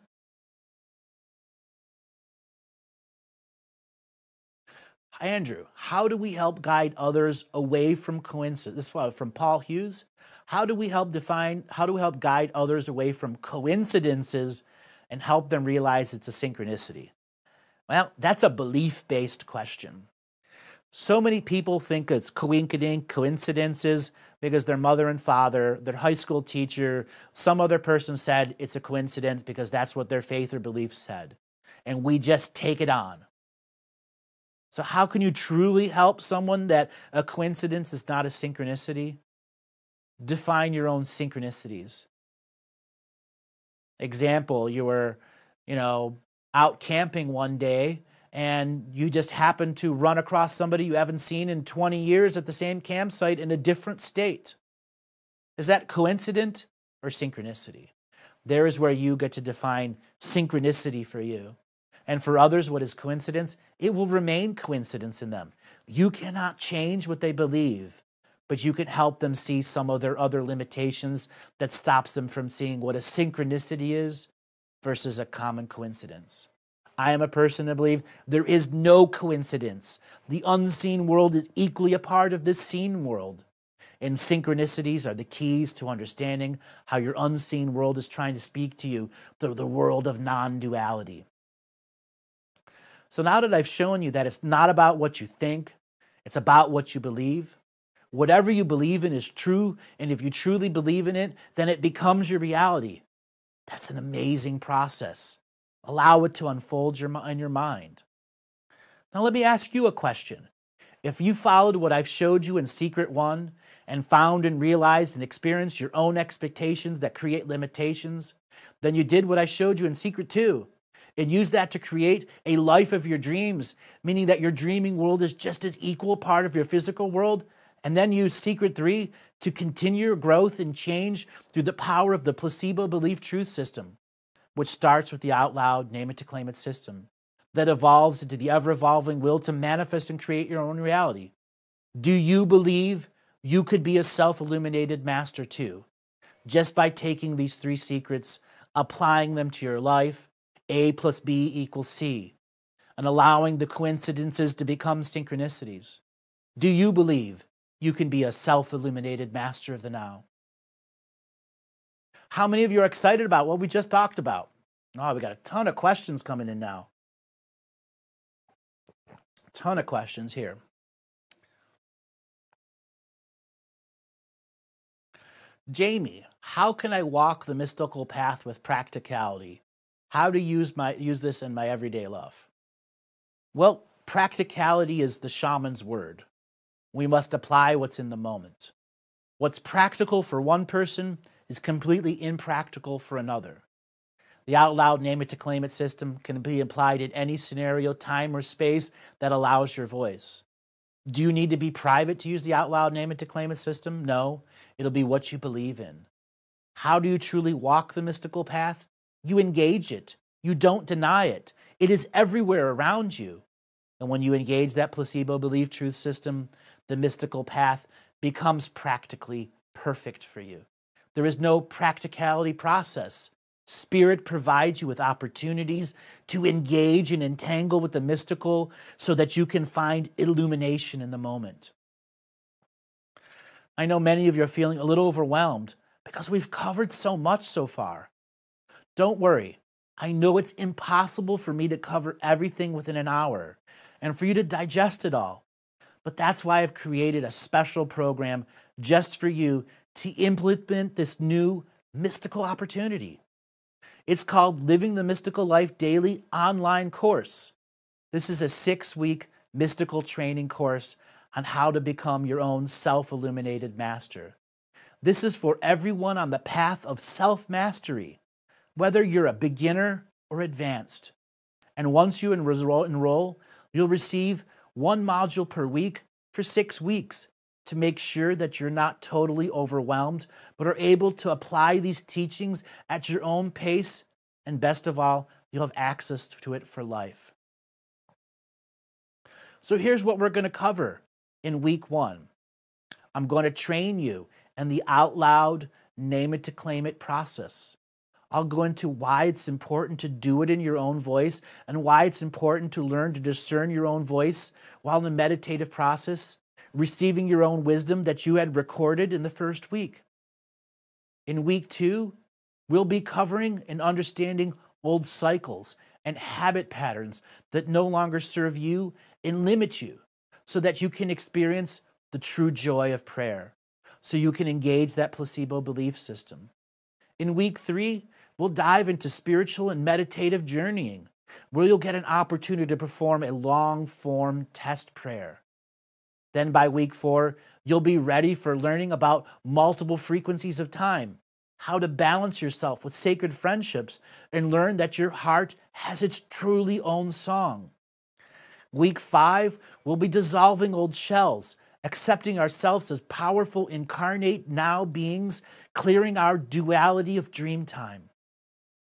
Andrew, how do we help guide others away from coincidence? This is from Paul Hughes. How do we help guide others away from coincidences and help them realize it's a synchronicity? Well, that's a belief-based question. So many people think it's coincidences because their mother and father, their high school teacher, some other person said it's a coincidence because that's what their faith or belief said. And we just take it on. So how can you truly help someone that a coincidence is not a synchronicity? Define your own synchronicities. Example, you were, out camping one day and you just happened to run across somebody you haven't seen in 20 years at the same campsite in a different state. Is that coincident or synchronicity? There is where you get to define synchronicity for you. And for others, what is coincidence? It will remain coincidence in them. You cannot change what they believe, but you can help them see some of their other limitations that stops them from seeing what a synchronicity is versus a common coincidence. I am a person that believes there is no coincidence. The unseen world is equally a part of this seen world. And synchronicities are the keys to understanding how your unseen world is trying to speak to you through the world of non-duality. So now that I've shown you that it's not about what you think, it's about what you believe. Whatever you believe in is true, and if you truly believe in it, then it becomes your reality. That's an amazing process. Allow it to unfold in your mind. Now let me ask you a question. If you followed what I've showed you in Secret 1 and found and realized and experienced your own expectations that create limitations, then you did what I showed you in Secret 2. And use that to create a life of your dreams, meaning that your dreaming world is just as equal part of your physical world, and then use Secret 3 to continue your growth and change through the power of the placebo belief truth system, which starts with the out loud, name it to claim it system, that evolves into the ever-evolving will to manifest and create your own reality. Do you believe you could be a self-illuminated master too, just by taking these 3 secrets, applying them to your life, A plus B equals C, and allowing the coincidences to become synchronicities? Do you believe you can be a self-illuminated master of the now? How many of you are excited about what we just talked about? Oh, we got a ton of questions coming in now. A ton of questions here. Jamie, how can I walk the mystical path with practicality? How to use this in my everyday life? Well, practicality is the shaman's word. We must apply what's in the moment. What's practical for one person is completely impractical for another. The out loud name it to claim it system can be applied in any scenario, time, or space that allows your voice. Do you need to be private to use the out loud name it to claim it system? No, it'll be what you believe in. How do you truly walk the mystical path? You engage it. You don't deny it. It is everywhere around you. And when you engage that placebo belief truth system, the mystical path becomes practically perfect for you. There is no practicality process. Spirit provides you with opportunities to engage and entangle with the mystical so that you can find illumination in the moment. I know many of you are feeling a little overwhelmed because we've covered so much so far. Don't worry. I know it's impossible for me to cover everything within an hour and for you to digest it all. But that's why I've created a special program just for you to implement this new mystical opportunity. It's called Living the Mystical Life Daily online course. This is a 6-week mystical training course on how to become your own self-illuminated master. This is for everyone on the path of self-mastery, whether you're a beginner or advanced. And once you enroll, you'll receive 1 module per week for 6 weeks to make sure that you're not totally overwhelmed, but are able to apply these teachings at your own pace. And best of all, you'll have access to it for life. So here's what we're going to cover in week 1. I'm going to train you and the out loud, name it to claim it process. I'll go into why it's important to do it in your own voice and why it's important to learn to discern your own voice while in a meditative process, receiving your own wisdom that you had recorded in the first week. In week 2, we'll be covering and understanding old cycles and habit patterns that no longer serve you and limit you so that you can experience the true joy of prayer, so you can engage that placebo belief system. In week 3, we'll dive into spiritual and meditative journeying, where you'll get an opportunity to perform a long-form test prayer. Then by week 4, you'll be ready for learning about multiple frequencies of time, how to balance yourself with sacred friendships, and learn that your heart has its truly own song. Week 5, we'll be dissolving old shells, accepting ourselves as powerful, incarnate now beings, clearing our duality of dream time.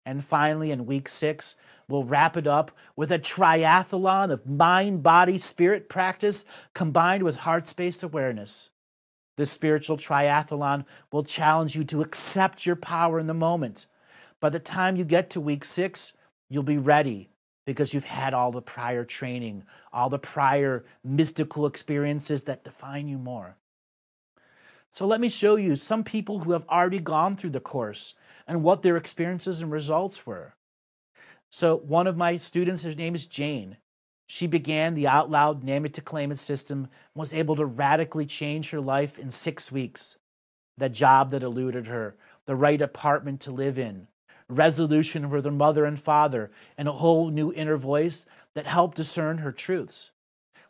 And finally, in week 6, we'll wrap it up with a triathlon of mind, body, spirit practice combined with heart-spaced awareness. This spiritual triathlon will challenge you to accept your power in the moment. By the time you get to week 6, you'll be ready because you've had all the prior training, all the prior mystical experiences that define you more. So let me show you some people who have already gone through the course and what their experiences and results were. So one of my students, her name is Jane. She began the Out Loud Name It to Claim It system and was able to radically change her life in 6 weeks. The job that eluded her, the right apartment to live in, resolution with her mother and father, and a whole new inner voice that helped discern her truths.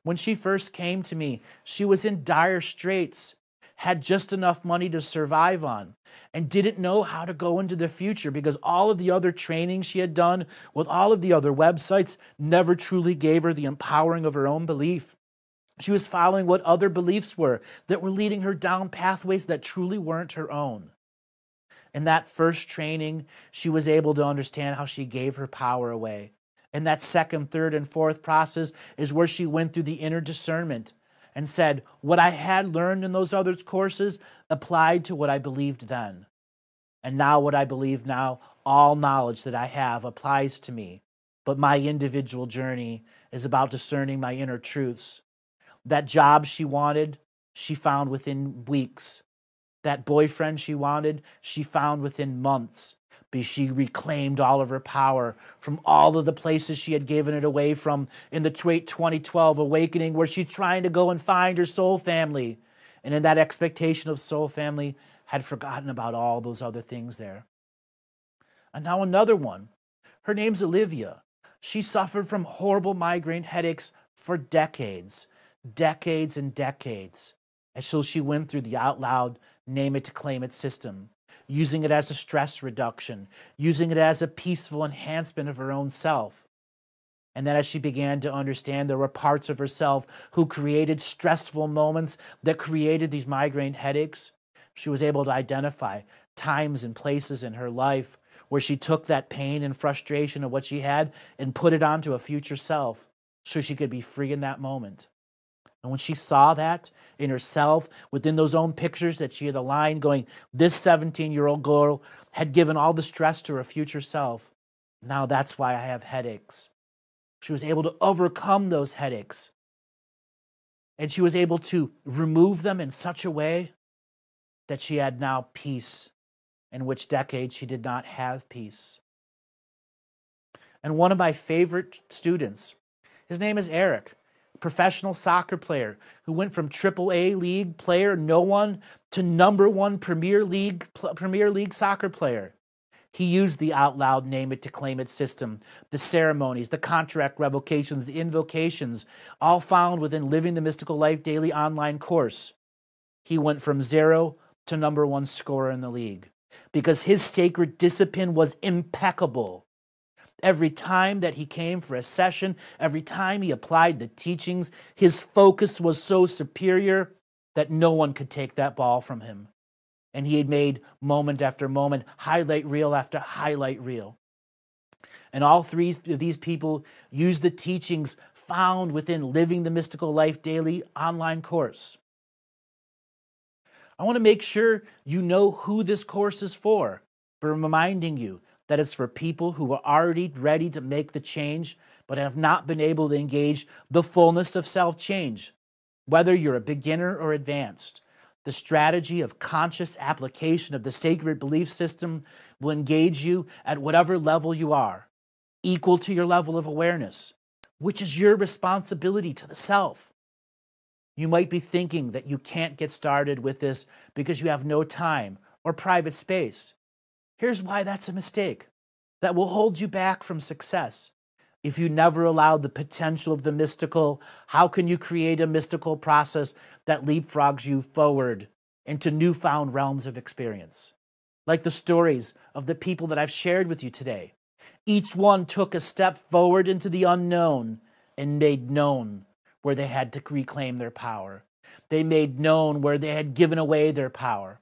When she first came to me, she was in dire straits, had just enough money to survive on, and didn't know how to go into the future because all of the other training she had done with all of the other websites never truly gave her the empowering of her own belief. She was following what other beliefs were that were leading her down pathways that truly weren't her own. In that first training, she was able to understand how she gave her power away. And that second, third, and fourth process is where she went through the inner discernment and said, what I had learned in those other courses applied to what I believed then. And now what I believe now, all knowledge that I have applies to me. But my individual journey is about discerning my inner truths. That job she wanted, she found within weeks. That boyfriend she wanted, she found within months. But she reclaimed all of her power from all of the places she had given it away from in the 2012 awakening, where she's trying to go and find her soul family. And in that expectation of soul family, had forgotten about all those other things there. And now another one. Her name's Olivia. She suffered from horrible migraine headaches for decades and decades. And so she went through the Out Loud Name It to Claim It system, using it as a stress reduction, using it as a peaceful enhancement of her own self. And then as she began to understand there were parts of herself who created stressful moments that created these migraine headaches, she was able to identify times and places in her life where she took that pain and frustration of what she had and put it onto a future self so she could be free in that moment. And when she saw that in herself, within those own pictures that she had aligned, going, this 17-year-old girl had given all the stress to her future self. Now that's why I have headaches. She was able to overcome those headaches. And she was able to remove them in such a way that she had now peace, in which decade she did not have peace. And one of my favorite students, his name is Eric, professional soccer player who went from AAA league player, no one, to #1 Premier League soccer player. He used the Out Loud Name It to Claim It system, the ceremonies, the contract revocations, the invocations, all found within Living the Mystical Life Daily online course. He went from 0 to #1 scorer in the league because his sacred discipline was impeccable. Every time that he came for a session, every time he applied the teachings, his focus was so superior that no one could take that ball from him. And he had made moment after moment, highlight reel after highlight reel. And all three of these people used the teachings found within Living the Mystical Life Daily online course. I want to make sure you know who this course is for, but I'm reminding you that it's for people who are already ready to make the change, but have not been able to engage the fullness of self-change. Whether you're a beginner or advanced, the strategy of conscious application of the sacred belief system will engage you at whatever level you are, equal to your level of awareness, which is your responsibility to the self. You might be thinking that you can't get started with this because you have no time or private space. Here's why that's a mistake that will hold you back from success. If you never allowed the potential of the mystical, how can you create a mystical process that leapfrogs you forward into newfound realms of experience? Like the stories of the people that I've shared with you today. Each one took a step forward into the unknown and made known where they had to reclaim their power. They made known where they had given away their power.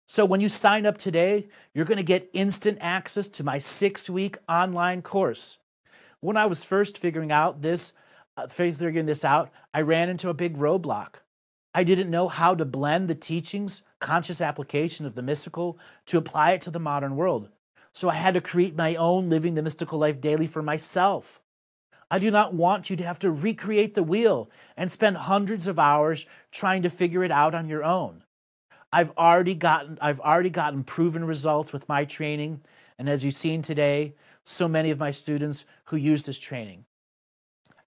So when you sign up today, you're going to get instant access to my 6-week online course. When I was first figuring this out, I ran into a big roadblock. I didn't know how to blend the teachings, conscious application of the mystical, to apply it to the modern world. So I had to create my own Living the Mystical Life Daily for myself. I do not want you to have to recreate the wheel and spend hundreds of hours trying to figure it out on your own. I've already gotten proven results with my training, and as you've seen today, so many of my students who use this training.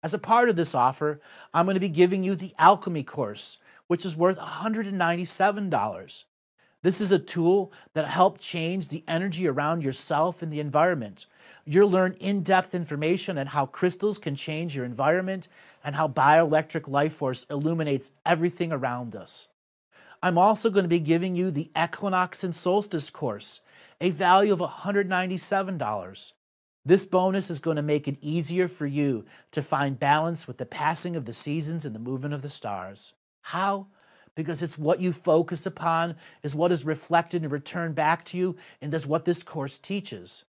As a part of this offer, I'm going to be giving you the Alchemy course, which is worth $197. This is a tool that helps change the energy around yourself and the environment. You'll learn in-depth information on how crystals can change your environment and how bioelectric life force illuminates everything around us. I'm also going to be giving you the Equinox and Solstice course, a value of $197. This bonus is going to make it easier for you to find balance with the passing of the seasons and the movement of the stars. How? Because it's what you focus upon is what is reflected and returned back to you, and that's what this course teaches.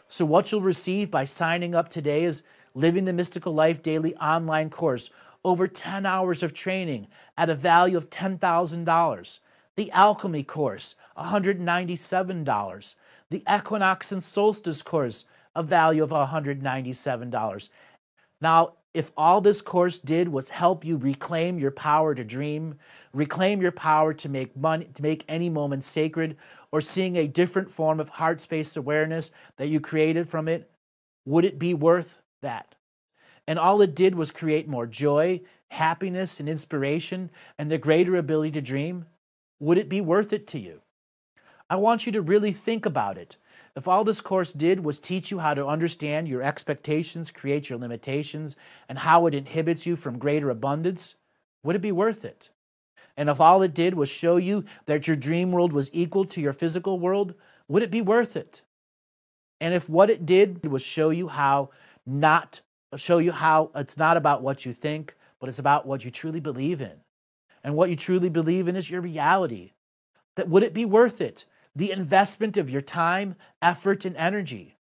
So what you'll receive by signing up today is Living the Mystical Life Daily online course, over 10 hours of training at a value of $10,000. The Alchemy course, $197. The Equinox and Solstice course, a value of $197. Now, if all this course did was help you reclaim your power to dream, reclaim your power to make money, to make any moment sacred, or seeing a different form of heart space awareness that you created from it, would it be worth that? And all it did was create more joy, happiness, and inspiration, and the greater ability to dream. Would it be worth it to you? I want you to really think about it. If all this course did was teach you how to understand your expectations, create your limitations, and how it inhibits you from greater abundance, would it be worth it? And if all it did was show you that your dream world was equal to your physical world, would it be worth it? And if what it did was show you how it's not about what you think, but it's about what you truly believe in. And what you truly believe in is your reality. That would it be worth it? The investment of your time, effort, and energy.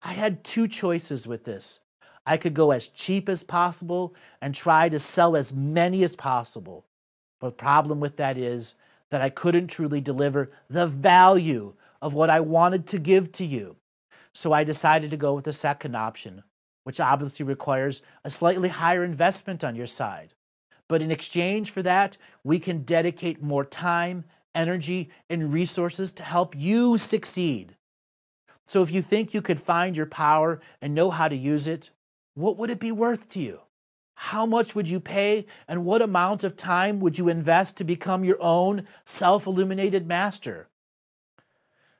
I had two choices with this. I could go as cheap as possible and try to sell as many as possible. But the problem with that is that I couldn't truly deliver the value of what I wanted to give to you. So I decided to go with the second option, which obviously requires a slightly higher investment on your side. But in exchange for that, we can dedicate more time, energy, and resources to help you succeed. So if you think you could find your power and know how to use it, what would it be worth to you? How much would you pay, and what amount of time would you invest to become your own self-illuminated master?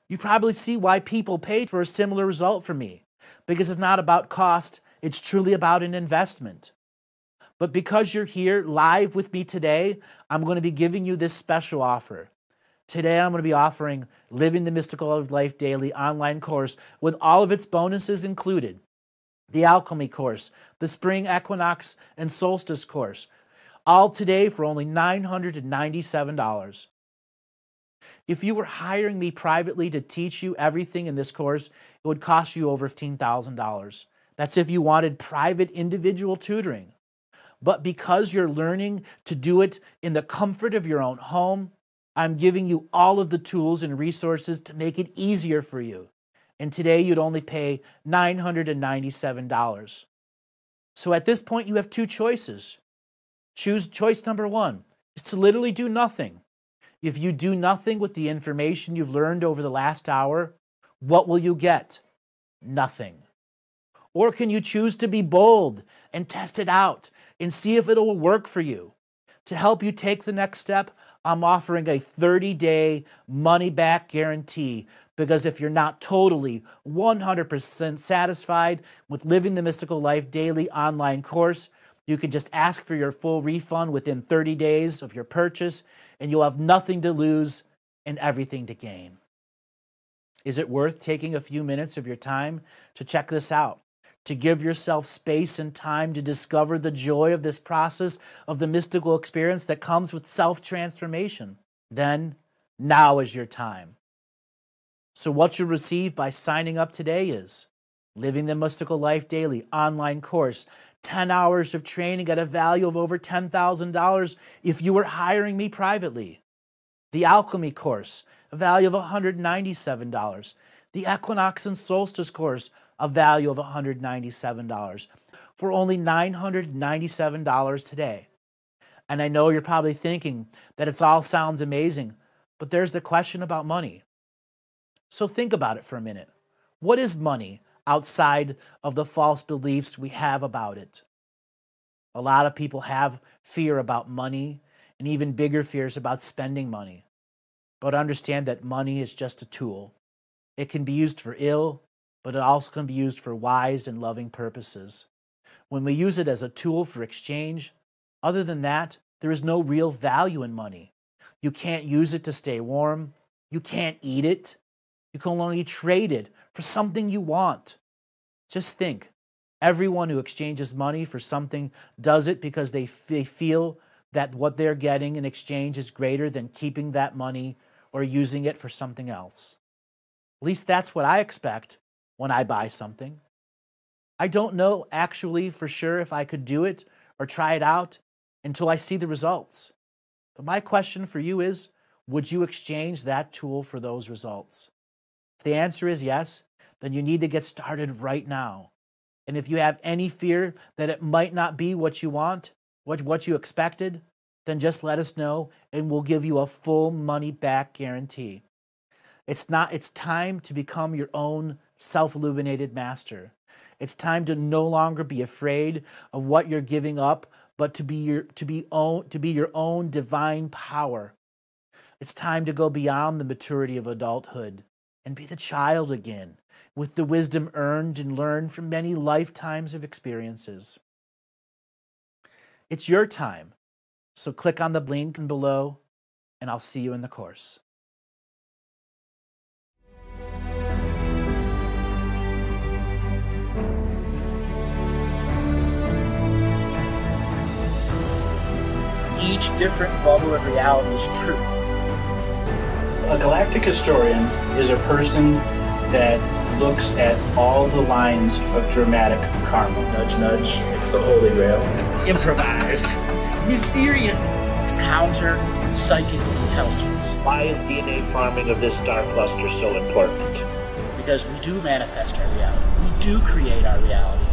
You probably see why people paid for a similar result from me, because it's not about cost, it's truly about an investment. But because you're here live with me today, I'm going to be giving you this special offer. Today, I'm going to be offering Living the Mystical Life Daily online course with all of its bonuses included. The Alchemy course, the Spring Equinox and Solstice course, all today for only $997. If you were hiring me privately to teach you everything in this course, it would cost you over $15,000. That's if you wanted private individual tutoring. But because you're learning to do it in the comfort of your own home, I'm giving you all of the tools and resources to make it easier for you. And today you'd only pay $997. So at this point, you have two choices. Choice number one is to literally do nothing. If you do nothing with the information you've learned over the last hour, what will you get? Nothing. Or can you choose to be bold and test it out and see if it'll work for you? To help you take the next step, I'm offering a 30-day money-back guarantee, because if you're not totally 100% satisfied with Living the Mystical Life Daily online course, you can just ask for your full refund within 30 days of your purchase, and you'll have nothing to lose and everything to gain. Is it worth taking a few minutes of your time to check this out, to give yourself space and time to discover the joy of this process of the mystical experience that comes with self-transformation? Then, now is your time. So what you'll receive by signing up today is Living the Mystical Life Daily online course, 10 hours of training at a value of over $10,000 if you were hiring me privately. The Alchemy course, a value of $197. The Equinox and Solstice course, a value of $197 for only $997 today. And I know you're probably thinking that it all sounds amazing, but there's the question about money. So think about it for a minute. What is money outside of the false beliefs we have about it? A lot of people have fear about money and even bigger fears about spending money. But understand that money is just a tool. It can be used for ill, but it also can be used for wise and loving purposes. When we use it as a tool for exchange, other than that, there is no real value in money. You can't use it to stay warm. You can't eat it. You can only trade it for something you want. Just think, everyone who exchanges money for something does it because they feel that what they're getting in exchange is greater than keeping that money or using it for something else. At least that's what I expect when I buy something. I don't know actually for sure if I could do it or try it out until I see the results. But my question for you is, would you exchange that tool for those results? If the answer is yes, then you need to get started right now. And if you have any fear that it might not be what you want, what you expected, then just let us know and we'll give you a full money back guarantee. It's time to become your own self-illuminated master. It's time to no longer be afraid of what you're giving up, but to be your own divine power. It's time to go beyond the maturity of adulthood and be the child again, with the wisdom earned and learned from many lifetimes of experiences. It's your time, so click on the link below, and I'll see you in the course. Each different bubble of reality is true. A galactic historian is a person that looks at all the lines of dramatic karma. Nudge, nudge. It's the Holy Grail. Improvise. Mysterious. It's counter psychic intelligence. Why is DNA farming of this star cluster so important? Because we do manifest our reality. We do create our reality.